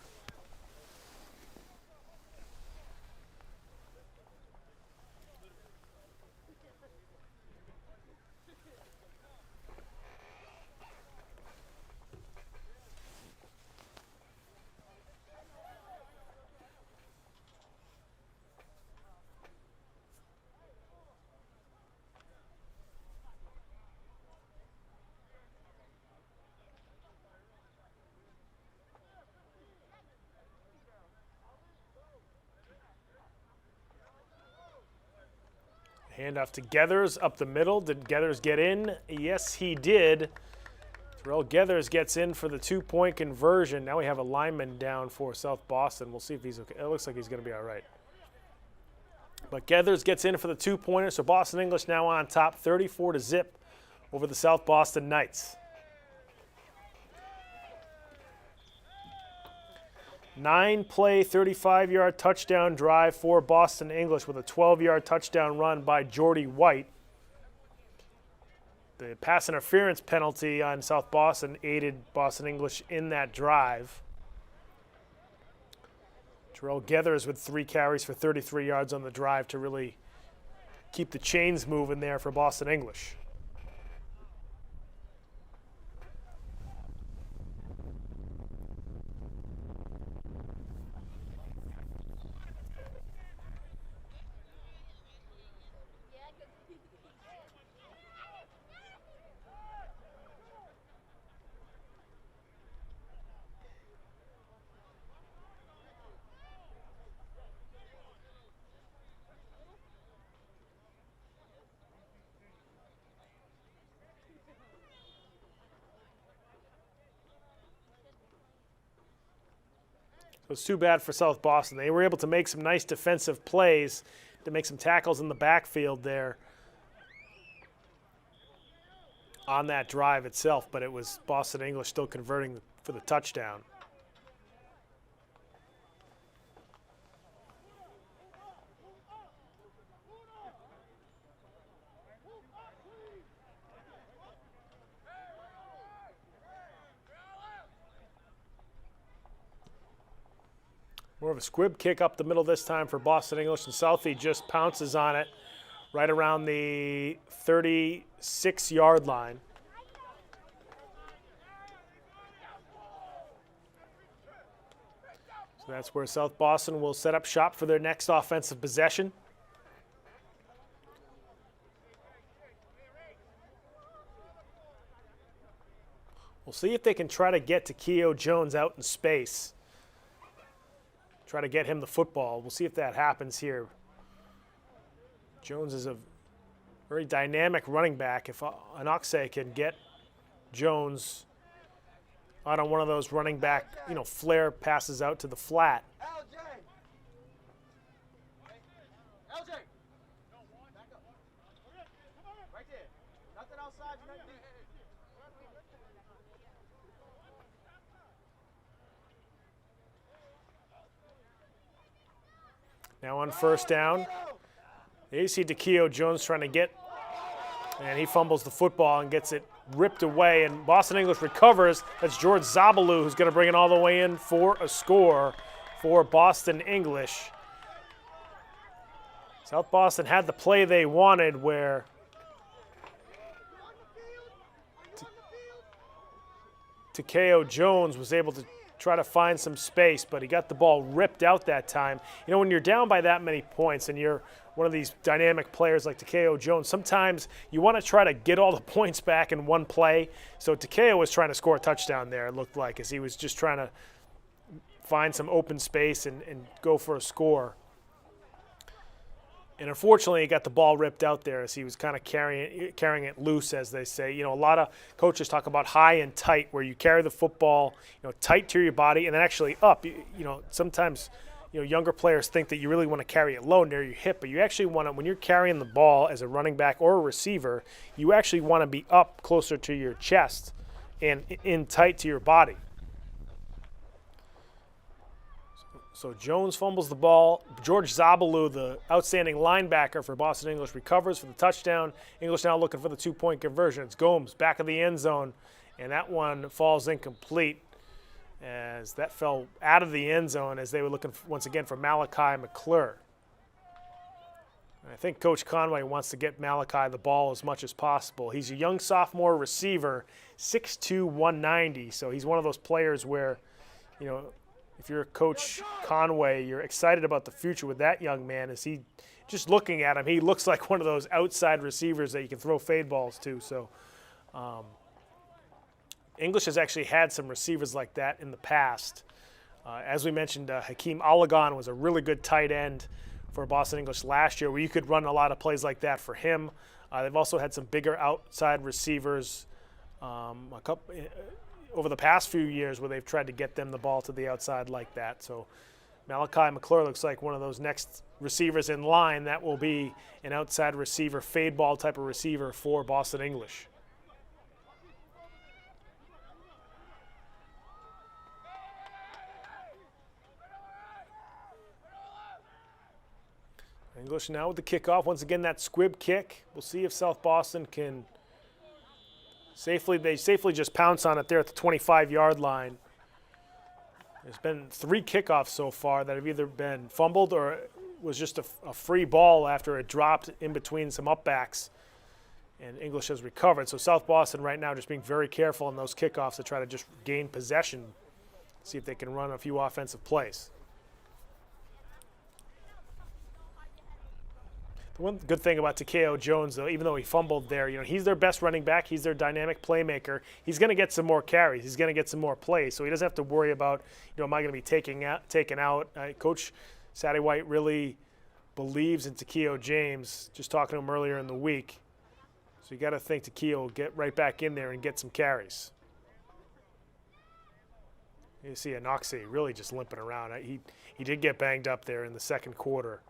Handoff to Gethers up the middle. Did Gethers get in? Yes, he did. Terrell Gethers gets in for the 2-point conversion. Now we have a lineman down for South Boston. We'll see if he's okay. It looks like he's going to be all right. But Gethers gets in for the 2-pointer, so Boston English now on top, 34-0 over the South Boston Knights. 9-play, 35-yard touchdown drive for Boston English with a 12-yard touchdown run by Jordy White. The pass interference penalty on South Boston aided Boston English in that drive. Terrell Gethers with 3 carries for 33 yards on the drive to really keep the chains moving there for Boston English. So it's too bad for South Boston. They were able to make some nice defensive plays to make some tackles in the backfield there on that drive itself, but it was Boston English still converting for the touchdown. More of a squib kick up the middle this time for Boston English, and Southie just pounces on it right around the 36-yard line. So that's where South Boston will set up shop for their next offensive possession. We'll see if they can try to get Takeo Jones out in space. Try to get him the football. We'll see if that happens here. Jones is a very dynamic running back. If Anoxe can get Jones out on one of those running back, flare passes out to the flat. LJ! LJ! Back up. Right there. Nothing outside. Nothing. Now on first down, you see Takeo Jones trying to get, and he fumbles the football and gets it ripped away, and Boston English recovers. That's George Zabalou who's going to bring it all the way in for a score for Boston English. South Boston had the play they wanted where Takeo Jones was able to try to find some space, but he got the ball ripped out that time. When you're down by that many points and you're one of these dynamic players like Takeo Jones, sometimes you want to try to get all the points back in one play. So Takeo was trying to score a touchdown there, it looked like, as he was just trying to find some open space and go for a score. And unfortunately, he got the ball ripped out there as he was kind of carrying it loose, as they say. A lot of coaches talk about high and tight, where you carry the football, tight to your body, and then actually up. Sometimes, younger players think that you really want to carry it low near your hip, but you actually want to, when you're carrying the ball as a running back or a receiver, you actually want to be up closer to your chest and in tight to your body. So Jones fumbles the ball. George Zabalou, the outstanding linebacker for Boston English, recovers for the touchdown. English now looking for the 2-point conversion. It's Gomes back of the end zone, and that one falls incomplete as that fell out of the end zone as they were looking once again for Malachi McClure. And I think Coach Conway wants to get Malachi the ball as much as possible. He's a young sophomore receiver, 6'2", 190, so he's one of those players where, if you're Coach Conway, you're excited about the future with that young man. As he, just looking at him, he looks like one of those outside receivers that you can throw fade balls to. So English has actually had some receivers like that in the past. As we mentioned, Hakeem Alagon was a really good tight end for Boston English last year, where you could run a lot of plays like that for him. They've also had some bigger outside receivers over the past few years where they've tried to get them the ball to the outside like that. So Malachi McClure looks like one of those next receivers in line that will be an outside receiver, fade ball type of receiver for Boston English. English now with the kickoff. Once again, that squib kick. We'll see if South Boston can safely just pounce on it there at the 25-yard line. There's been 3 kickoffs so far that have either been fumbled or was just a free ball after it dropped in between some upbacks, and English has recovered. So South Boston right now just being very careful in those kickoffs to try to just gain possession, see if they can run a few offensive plays. The one good thing about Takeo Jones, though, even though he fumbled there, he's their best running back. He's their dynamic playmaker. He's going to get some more carries. He's going to get some more plays. So he doesn't have to worry about, am I going to be taken out? Coach Sadie White really believes in Takeo James, just talking to him earlier in the week. So you got to think Takeo will get right back in there and get some carries. You see Anoxie really just limping around. He did get banged up there in the second quarter.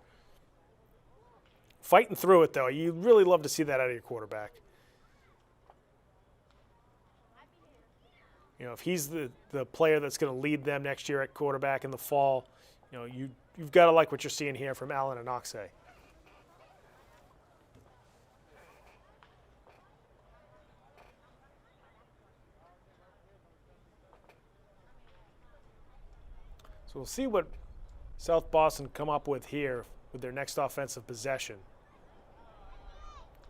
Fighting through it, though. You really love to see that out of your quarterback. If he's the player that's going to lead them next year at quarterback in the fall, you've got to like what you're seeing here from Allen Anoxie. So we'll see what South Boston come up with here with their next offensive possession.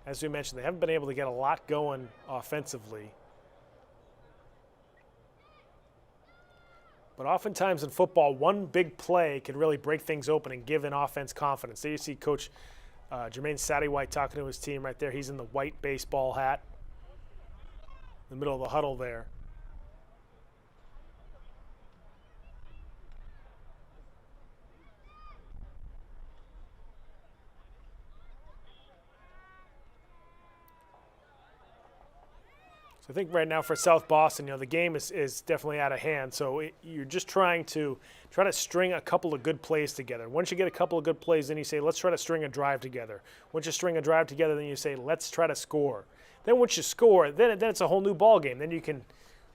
As we mentioned, they haven't been able to get a lot going offensively. But oftentimes in football, one big play can really break things open and give an offense confidence. There you see Coach Jermaine Sadie White talking to his team right there. He's in the white baseball hat in the middle of the huddle there. So I think right now for South Boston, the game is definitely out of hand. So you're just trying to string a couple of good plays together. Once you get a couple of good plays, then you say, let's try to string a drive together. Once you string a drive together, then you say, let's try to score. Then once you score, then it's a whole new ball game. Then you can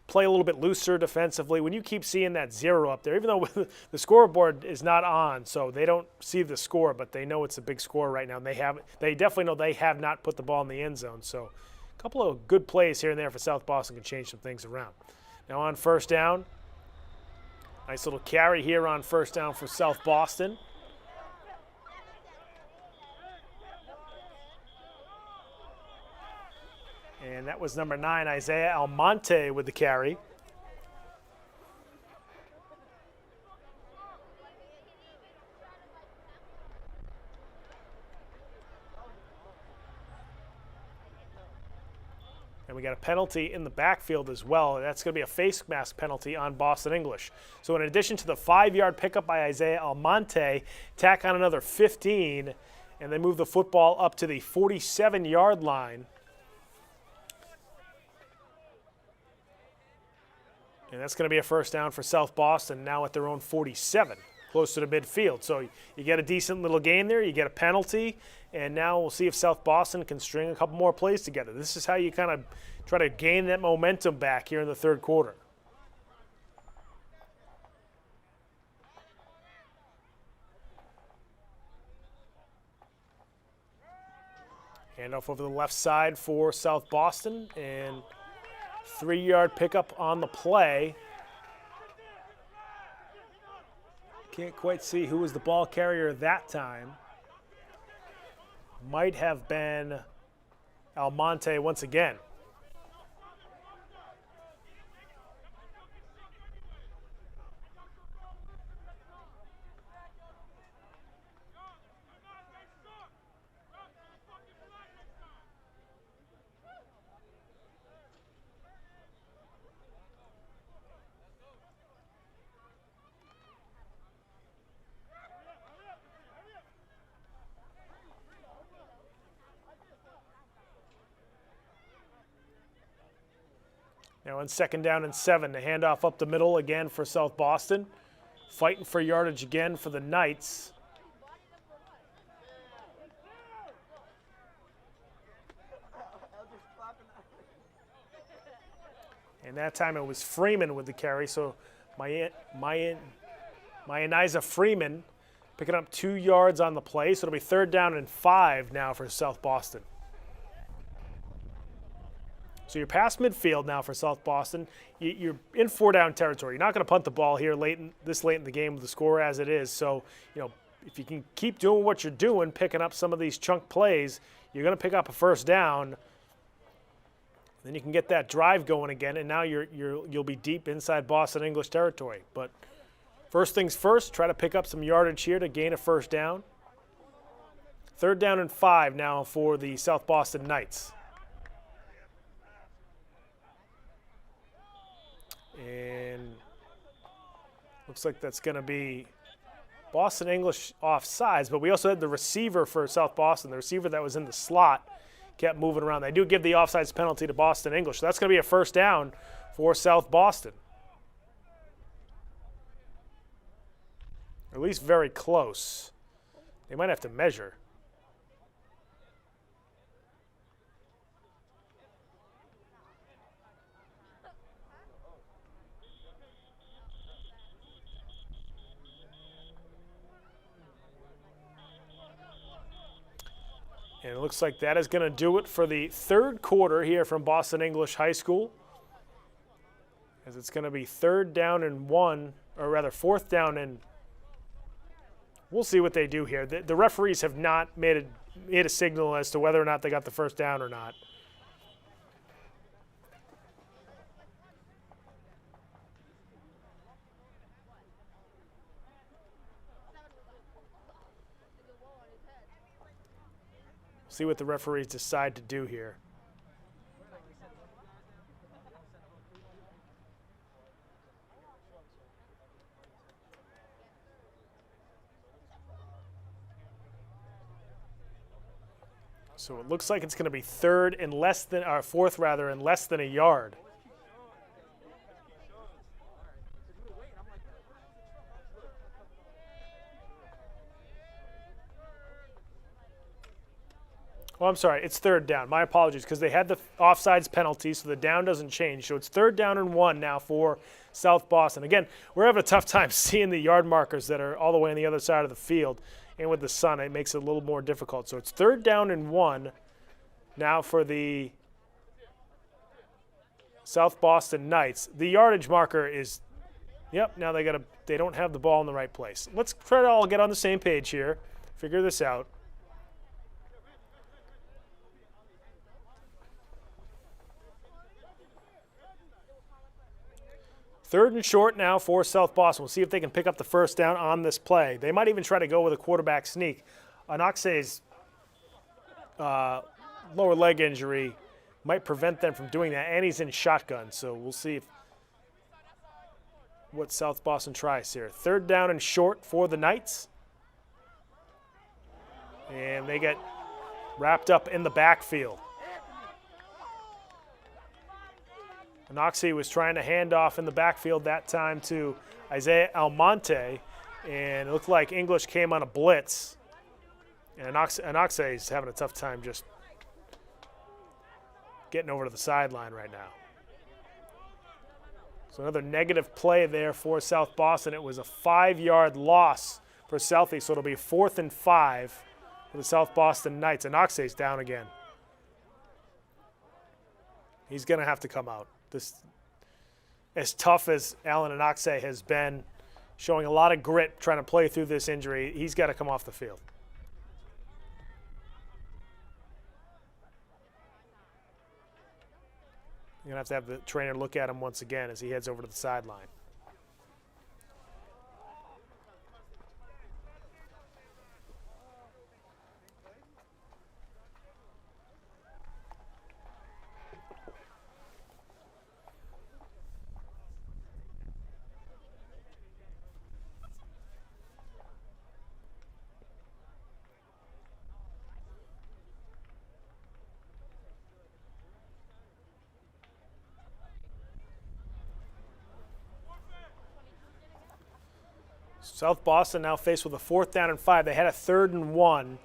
play a little bit looser defensively. When you keep seeing that 0 up there, even though the scoreboard is not on, so they don't see the score, but they know it's a big score right now. And they definitely know they have not put the ball in the end zone. So a couple of good plays here and there for South Boston can change some things around. Now on first down, nice little carry here on first down for South Boston. And that was number 9, Isaiah Almonte with the carry. And we got a penalty in the backfield as well. That's going to be a face mask penalty on Boston English. So in addition to the 5-yard pickup by Isaiah Almonte, tack on another 15, and they move the football up to the 47-yard line. And that's going to be a first down for South Boston, now at their own 47, close to the midfield. So you get a decent little gain there, you get a penalty, and now we'll see if South Boston can string a couple more plays together. This is how you kind of try to gain that momentum back here in the third quarter. Handoff over the left side for South Boston, and 3-yard pickup on the play. Can't quite see who was the ball carrier that time. Might have been Almonte once again. Now on 2nd down and 7, the handoff up the middle again for South Boston. Fighting for yardage again for the Knights. And that time it was Freeman with the carry, so Mayaniza Freeman picking up 2 yards on the play, so it'll be 3rd down and 5 now for South Boston. So you're past midfield now for South Boston. You're in 4-down territory. You're not going to punt the ball here this late in the game with the score as it is. So, if you can keep doing what you're doing, picking up some of these chunk plays, you're going to pick up a 1st down. Then you can get that drive going again, and now you'll be deep inside Boston English territory. But first things first, try to pick up some yardage here to gain a 1st down. 3rd down and 5 now for the South Boston Knights. And looks like that's going to be Boston English offsides, but we also had the receiver for South Boston, the receiver that was in the slot, kept moving around. They do give the offsides penalty to Boston English, so that's going to be a 1st down for South Boston. At least very close. They might have to measure. And it looks like that is going to do it for the 3rd quarter here from Boston English High School. As it's going to be 3rd down and 1, or rather 4th down and we'll see what they do here. The referees have not made a signal as to whether or not they got the 1st down or not. See what the referees decide to do here. So it looks like it's going to be 4th in less than a yard. Oh, I'm sorry, it's 3rd down. My apologies, because they had the offsides penalty, so the down doesn't change. So it's 3rd down and 1 now for South Boston. Again, we're having a tough time seeing the yard markers that are all the way on the other side of the field. And with the sun, it makes it a little more difficult. So it's 3rd down and 1 now for the South Boston Knights. The yardage marker is, now they don't have the ball in the right place. Let's try to all get on the same page here, figure this out. 3rd and short now for South Boston. We'll see if they can pick up the 1st down on this play. They might even try to go with a quarterback sneak. Anoxe's lower leg injury might prevent them from doing that, and he's in shotgun. So we'll see what South Boston tries here. 3rd down and short for the Knights. And they get wrapped up in the backfield. Anoxe was trying to hand off in the backfield that time to Isaiah Almonte, and it looked like English came on a blitz. And Anoxe is having a tough time just getting over to the sideline right now. So another negative play there for South Boston. It was a 5-yard loss for Southie, so it'll be 4th and 5 for the South Boston Knights. Anoxe's down again. He's going to have to come out. As tough as Alan Anoxe has been, showing a lot of grit trying to play through this injury, he's got to come off the field. You're going to have the trainer look at him once again as he heads over to the sideline. South Boston now faced with a 4th down and 5. They had a 3rd and 1.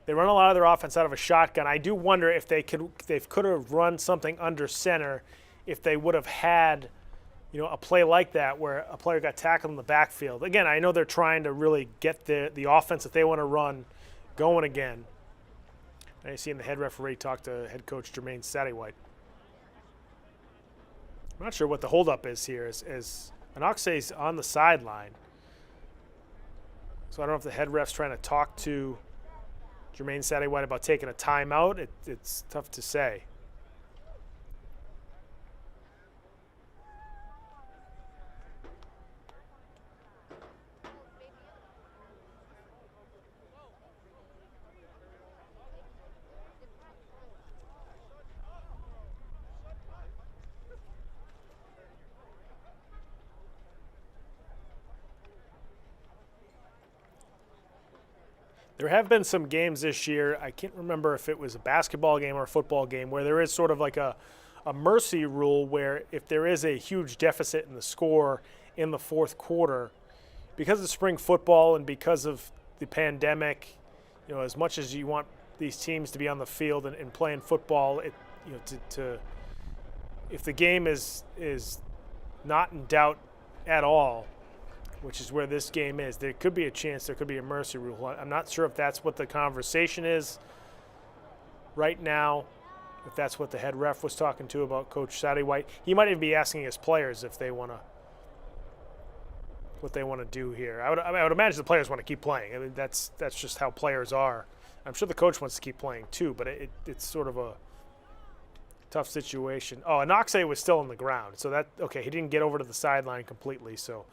They run a lot of their offense out of a shotgun. I do wonder if they could have run something under center if they would have had, a play like that where a player got tackled in the backfield. Again, I know they're trying to really get the offense that they want to run going again. And you see the head referee talk to head coach Jermaine Sattywhite. I'm not sure what the holdup is here as Anoxe's on the sideline. So I don't know if the head ref's trying to talk to Jermaine Sattywhite about taking a timeout. It's tough to say. There have been some games this year, I can't remember if it was a basketball game or a football game, where there is sort of like a mercy rule where if there is a huge deficit in the score in the 4th quarter, because of spring football and because of the pandemic, as much as you want these teams to be on the field and playing football, if the game is not in doubt at all, which is where this game is, there could be a chance there could be a mercy rule. I'm not sure if that's what the conversation is right now, if that's what the head ref was talking to about Coach Sattywhite. He might even be asking his players if they want to, what they want to do here. I would imagine the players want to keep playing. I mean, that's just how players are. I'm sure the coach wants to keep playing too, but it's sort of a tough situation. Oh, Anoxe was still on the ground, so he didn't get over to the sideline completely, so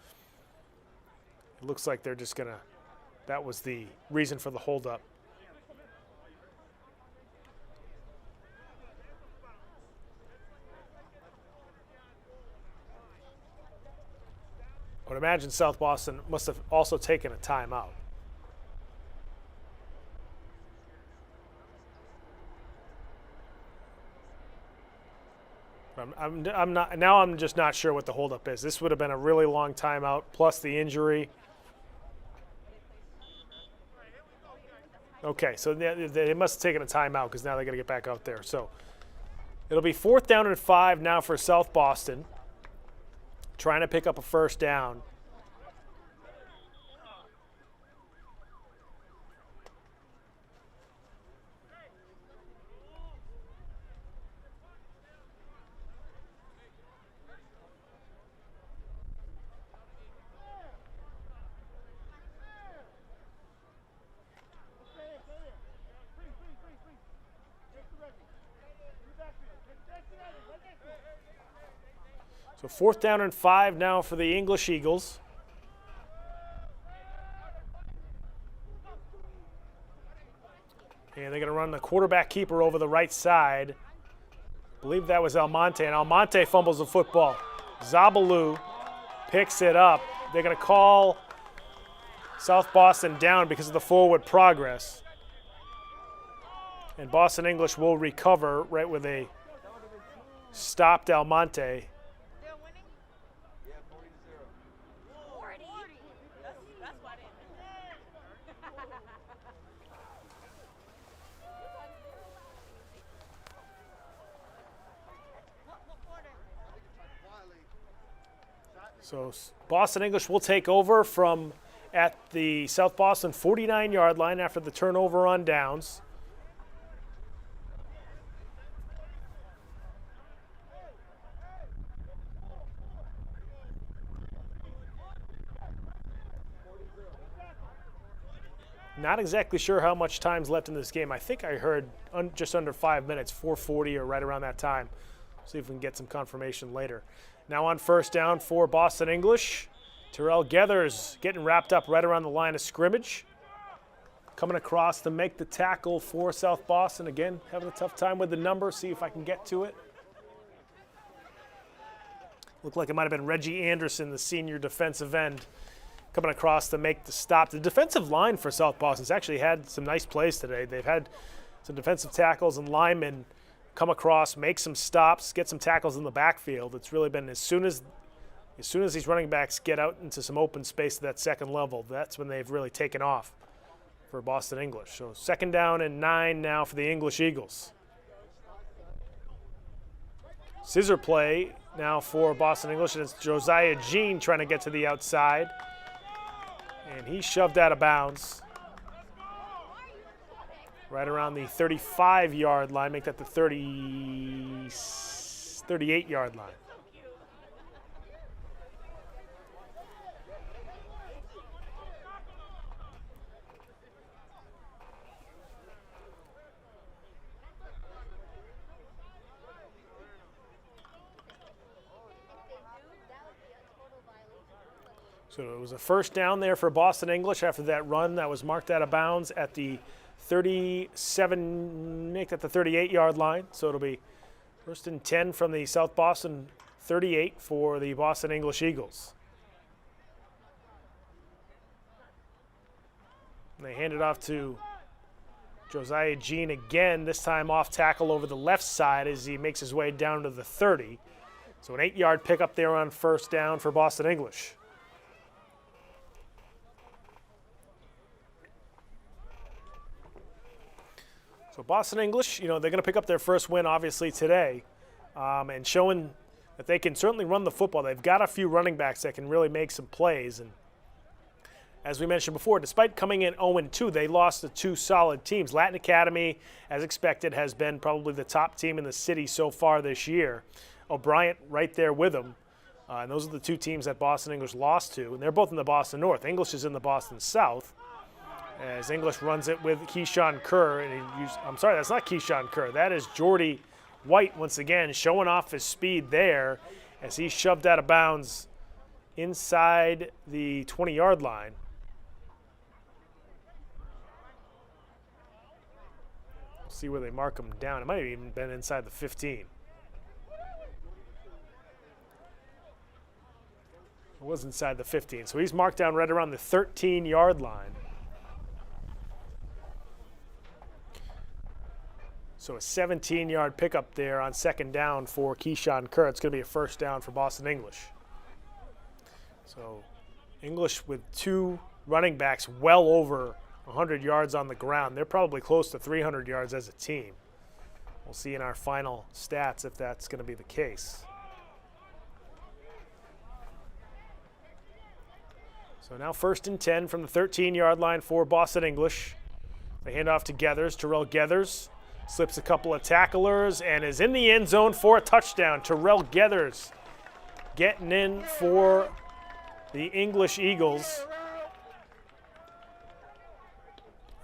it looks like they're just going to – that was the reason for the holdup. I would imagine South Boston must have also taken a timeout. I'm just not sure what the holdup is. This would have been a really long timeout plus the injury. Okay, so they must have taken a timeout because now they got to get back out there. So it'll be 4th down and 5 now for South Boston, trying to pick up a 1st down. So 4th down and 5 now for the English Eagles. And they're going to run the quarterback keeper over the right side. I believe that was Almonte, and Almonte fumbles the football. Zabalou picks it up. They're going to call South Boston down because of the forward progress. And Boston English will recover right where they stopped Almonte. So Boston English will take over from at the South Boston 49-yard line after the turnover on downs. Not exactly sure how much time's left in this game. I think I heard just under 5 minutes, 4:40 or right around that time. See if we can get some confirmation later. Now on 1st down for Boston English. Terrell Gethers getting wrapped up right around the line of scrimmage. Coming across to make the tackle for South Boston. Again, having a tough time with the number. See if I can get to it. Looked like it might have been Reggie Anderson, the senior defensive end, coming across to make the stop. The defensive line for South Boston's actually had some nice plays today. They've had some defensive tackles and linemen come across, make some stops, get some tackles in the backfield. It's really been as soon as as soon as these running backs get out into some open space at that second level, that's when they've really taken off for Boston English. So 2nd down and 9 now for the English Eagles. Scissor play now for Boston English, and it's Josiah Jean trying to get to the outside. And he shoved out of bounds right around the 35-yard line, make that the 38-yard line. So it was a 1st down there for Boston English after that run that was marked out of bounds at the 37, make that the 38-yard line. So it'll be 1st and 10 from the South Boston 38 for the Boston English Eagles. And they hand it off to Josiah Jean again, this time off tackle over the left side as he makes his way down to the 30. So an 8-yard pickup there on 1st down for Boston English. So Boston English, they're going to pick up their first win, obviously, today, and showing that they can certainly run the football. They've got a few running backs that can really make some plays. And as we mentioned before, despite coming in 0-2, they lost to 2 solid teams. Latin Academy, as expected, has been probably the top team in the city so far this year. O'Brien right there with them. And those are the 2 teams that Boston English lost to. And they're both in the Boston North. English is in the Boston South. As English runs it with Keyshawn Kerr. I'm sorry, that's not Keyshawn Kerr. That is Jordy White once again showing off his speed there as he shoved out of bounds inside the 20-yard line. See where they mark him down. It might have even been inside the 15. It was inside the 15. So he's marked down right around the 13-yard line. So a 17-yard pickup there on 2nd down for Keyshawn Kerr. It's going to be a 1st down for Boston English. So English with 2 running backs well over 100 yards on the ground. They're probably close to 300 yards as a team. We'll see in our final stats if that's going to be the case. So now 1st and 10 from the 13-yard line for Boston English. They hand off to Gethers. Terrell Gethers slips a couple of tacklers and is in the end zone for a touchdown. Terrell Gethers getting in for the English Eagles.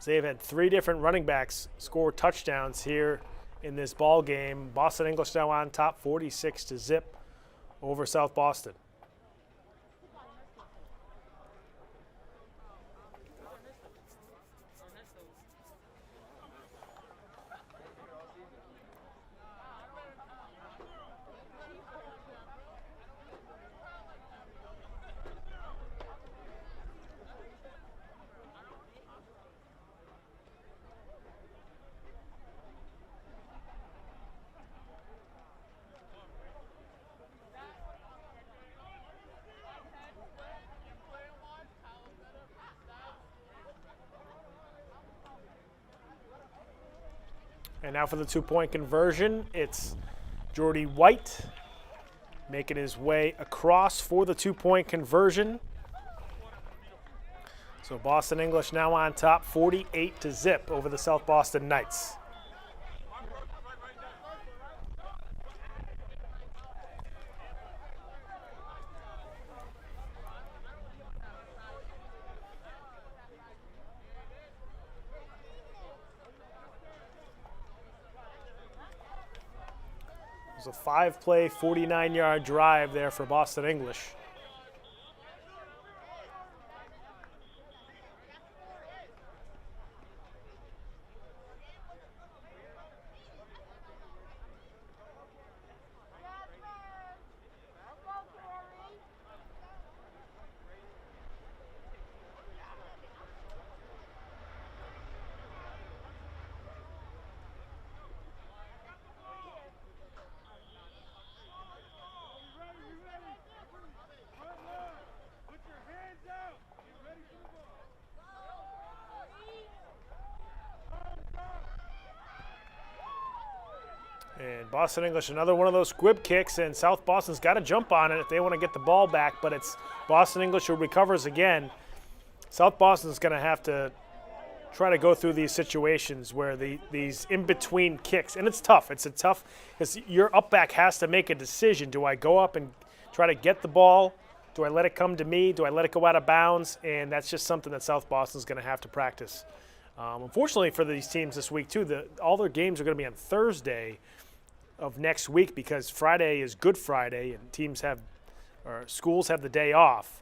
They've had 3 different running backs score touchdowns here in this ball game. Boston English now on top, 46-0 over South Boston. And now for the 2-point conversion, it's Jordy White making his way across for the 2-point conversion. So Boston English now on top, 48-0 over the South Boston Knights. It was a 5-play, 49-yard drive there for Boston English. And Boston English, another one of those squib kicks, and South Boston's got to jump on it if they want to get the ball back, but it's Boston English who recovers again. South Boston's going to have to try to go through these situations where these in-between kicks, and it's tough. It's tough because your up back has to make a decision. Do I go up and try to get the ball? Do I let it come to me? Do I let it go out of bounds? And that's just something that South Boston's going to have to practice. Unfortunately for these teams this week, too, all their games are going to be on Thursday of next week because Friday is Good Friday and schools have the day off.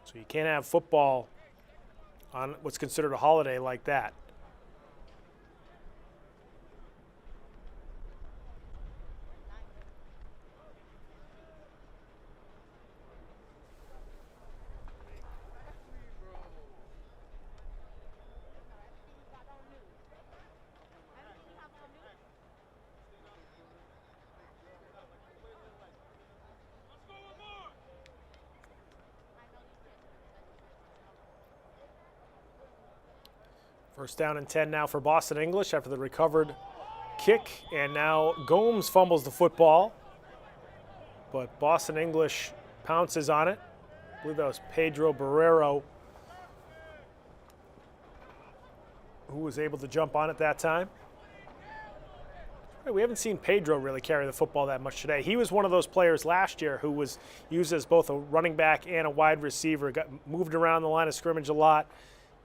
So you can't have football on what's considered a holiday like that. First down and 10 now for Boston English after the recovered kick. And now Gomes fumbles the football. But Boston English pounces on it. I believe that was Pedro Barrero who was able to jump on it that time. We haven't seen Pedro really carry the football that much today. He was one of those players last year who was used as both a running back and a wide receiver, got moved around the line of scrimmage a lot.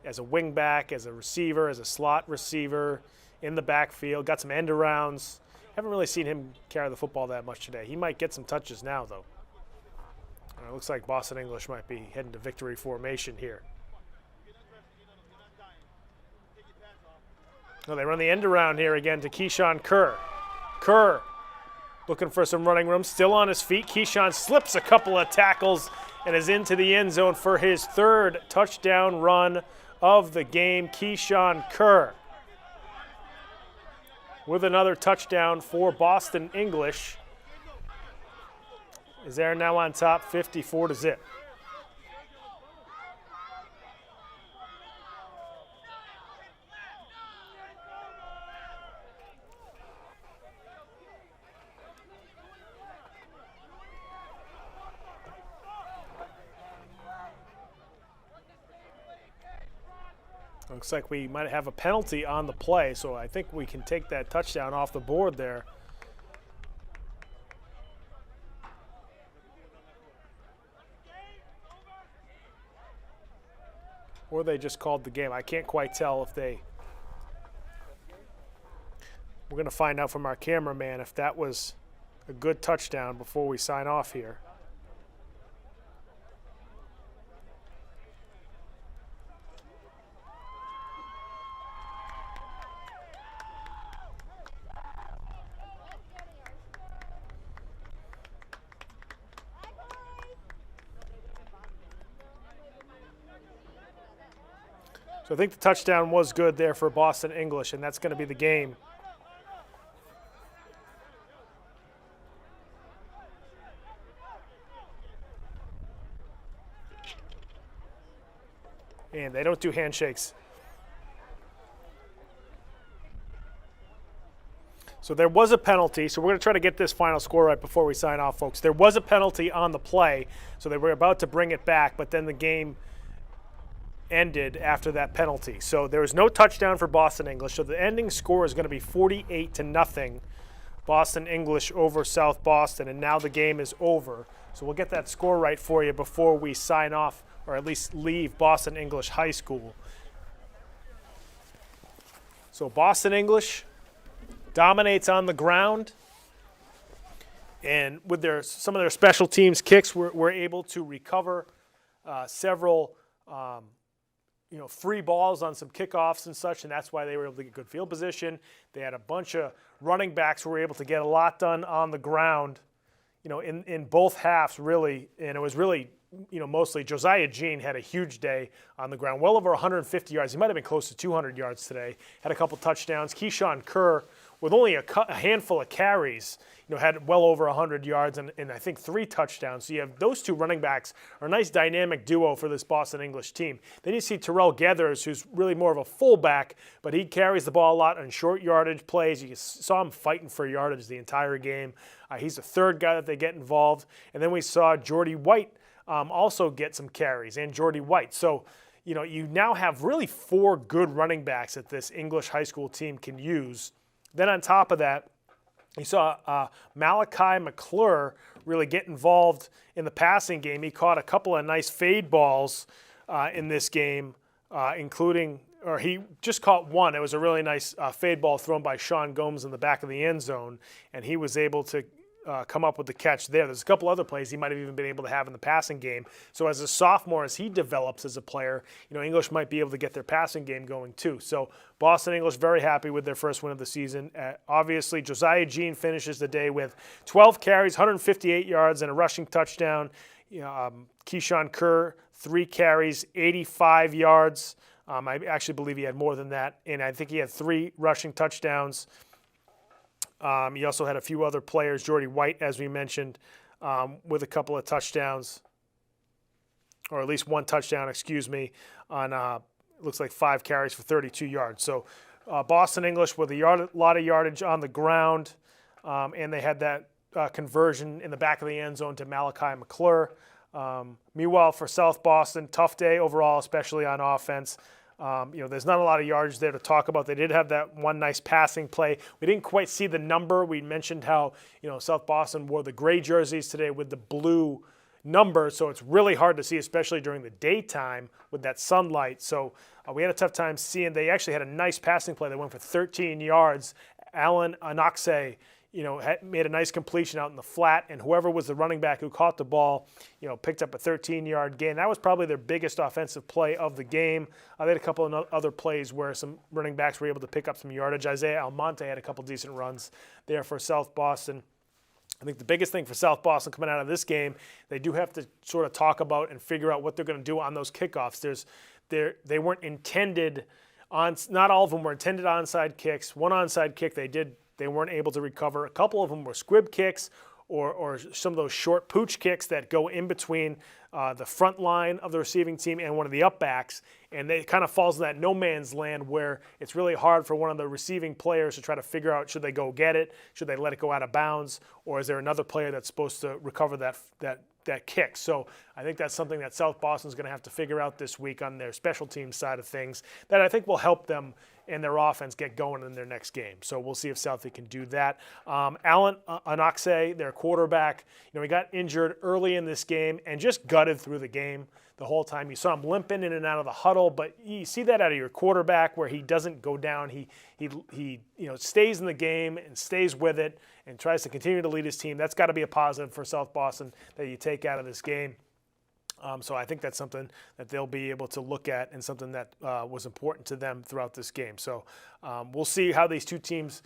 As a wing back, as a receiver, as a slot receiver in the backfield, got some end arounds. Haven't really seen him carry the football that much today. He might get some touches now, though. It looks like Boston English might be heading to victory formation here. No, they run the end around here again to Keyshawn Kerr. Kerr looking for some running room, still on his feet. Keyshawn slips a couple of tackles and is into the end zone for his third touchdown run of the game. Keyshawn Kerr with another touchdown for Boston English. Is there now on top, 54-0. Looks like we might have a penalty on the play, so I think we can take that touchdown off the board there. Or they just called the game. I can't quite tell if they... We're going to find out from our cameraman if that was a good touchdown before we sign off here. So I think the touchdown was good there for Boston English, and that's going to be the game. And they don't do handshakes. So there was a penalty. So we're going to try to get this final score right before we sign off, folks. There was a penalty on the play, so they were about to bring it back, but then the game ended after that penalty. So there was no touchdown for Boston English. So the ending score is going to be 48-0. Boston English over South Boston, and now the game is over. So we'll get that score right for you before we sign off, or at least leave Boston English High School. So Boston English dominates on the ground, and with some of their special teams kicks, we're able to recover several free balls on some kickoffs and such, and that's why they were able to get good field position. They had a bunch of running backs who were able to get a lot done on the ground, in both halves, really. And it was really, mostly Josiah Jean had a huge day on the ground, well over 150 yards. He might have been close to 200 yards today. Had a couple touchdowns. Keyshawn Kerr with only a handful of carries, had well over 100 yards and I think 3 touchdowns. So you have those 2 running backs are a nice dynamic duo for this Boston English team. Then you see Terrell Gathers, who's really more of a fullback, but he carries the ball a lot on short yardage plays. You saw him fighting for yardage the entire game. He's the 3rd guy that they get involved. And then we saw Jordy White also get some carries, and Jordy White. So, you now have really 4 good running backs that this English high school team can use. Then on top of that, you saw Malachi McClure really get involved in the passing game. He caught a couple of nice fade balls in this game, he just caught one. It was a really nice fade ball thrown by Sean Gomes in the back of the end zone, and he was able to come up with the catch there. There's a couple other plays he might have even been able to have in the passing game. So as a sophomore, as he develops as a player, English might be able to get their passing game going too. So Boston English very happy with their first win of the season. Obviously, Josiah Jean finishes the day with 12 carries, 158 yards, and a rushing touchdown. Keyshawn Kerr, 3 carries, 85 yards. I actually believe he had more than that, and I think he had 3 rushing touchdowns. He also had a few other players, Jordy White, as we mentioned, with a couple of touchdowns, or at least 1 touchdown, on looks like 5 carries for 32 yards. So Boston English with a lot of yardage on the ground, and they had that conversion in the back of the end zone to Malachi McClure. Meanwhile, for South Boston, tough day overall, especially on offense. There's not a lot of yardage there to talk about. They did have that one nice passing play. We didn't quite see the number. We mentioned how, South Boston wore the gray jerseys today with the blue number, so it's really hard to see, especially during the daytime with that sunlight. So we had a tough time seeing. They actually had a nice passing play that went for 13 yards. Alan Anoxe, made a nice completion out in the flat, and whoever was the running back who caught the ball, picked up a 13-yard gain. That was probably their biggest offensive play of the game. They had a couple of other plays where some running backs were able to pick up some yardage. Isaiah Almonte had a couple decent runs there for South Boston. I think the biggest thing for South Boston coming out of this game, they do have to sort of talk about and figure out what they're going to do on those kickoffs. They weren't intended on, not all of them were intended onside kicks. One onside kick they weren't able to recover. A couple of them were squib kicks or some of those short pooch kicks that go in between the front line of the receiving team and one of the upbacks. And it kind of falls in that no man's land where it's really hard for one of the receiving players to try to figure out, should they go get it? Should they let it go out of bounds? Or is there another player that's supposed to recover that kick? So I think that's something that South Boston's going to have to figure out this week on their special teams side of things that I think will help them and their offense get going in their next game. So we'll see if Southie can do that. Alan Anoxe, their quarterback, he got injured early in this game and just gutted through the game the whole time. You saw him limping in and out of the huddle, but you see that out of your quarterback where he doesn't go down. He stays in the game and stays with it and tries to continue to lead his team. That's got to be a positive for South Boston that you take out of this game. So I think that's something that they'll be able to look at and something that was important to them throughout this game. So we'll see how these two teams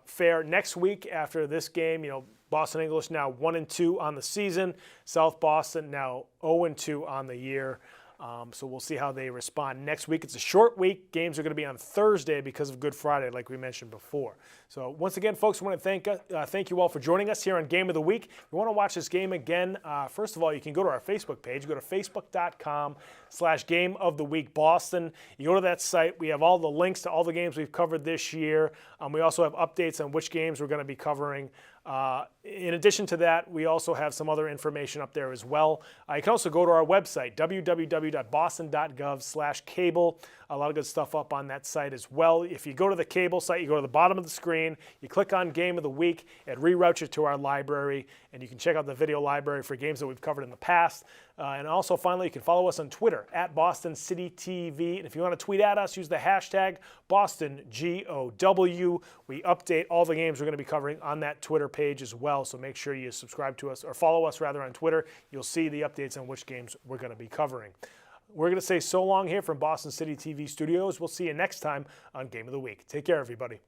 fare next week after this game. Boston English now 1-2 on the season. South Boston now 0-2 on the year. So we'll see how they respond next week. It's a short week. Games are going to be on Thursday because of Good Friday, like we mentioned before. So once again, folks, I want to thank you all for joining us here on Game of the Week. If you want to watch this game again, first of all, you can go to our Facebook page. Go to facebook.com/Game of the Week Boston. You go to that site. We have all the links to all the games we've covered this year. We also have updates on which games we're going to be covering. In addition to that, we also have some other information up there as well. You can also go to our website, www.boston.gov/cable. A lot of good stuff up on that site as well. If you go to the cable site, you go to the bottom of the screen, you click on Game of the Week, it reroutes you to our library, and you can check out the video library for games that we've covered in the past. And also, finally, you can follow us on Twitter, @BostonCityTV. And if you want to tweet at us, use the hashtag BostonGOW. We update all the games we're going to be covering on that Twitter page as well. So make sure you subscribe to us, or follow us rather, on Twitter. You'll see the updates on which games we're going to be covering. We're going to say so long here from Boston City TV Studios. We'll see you next time on Game of the Week. Take care, everybody.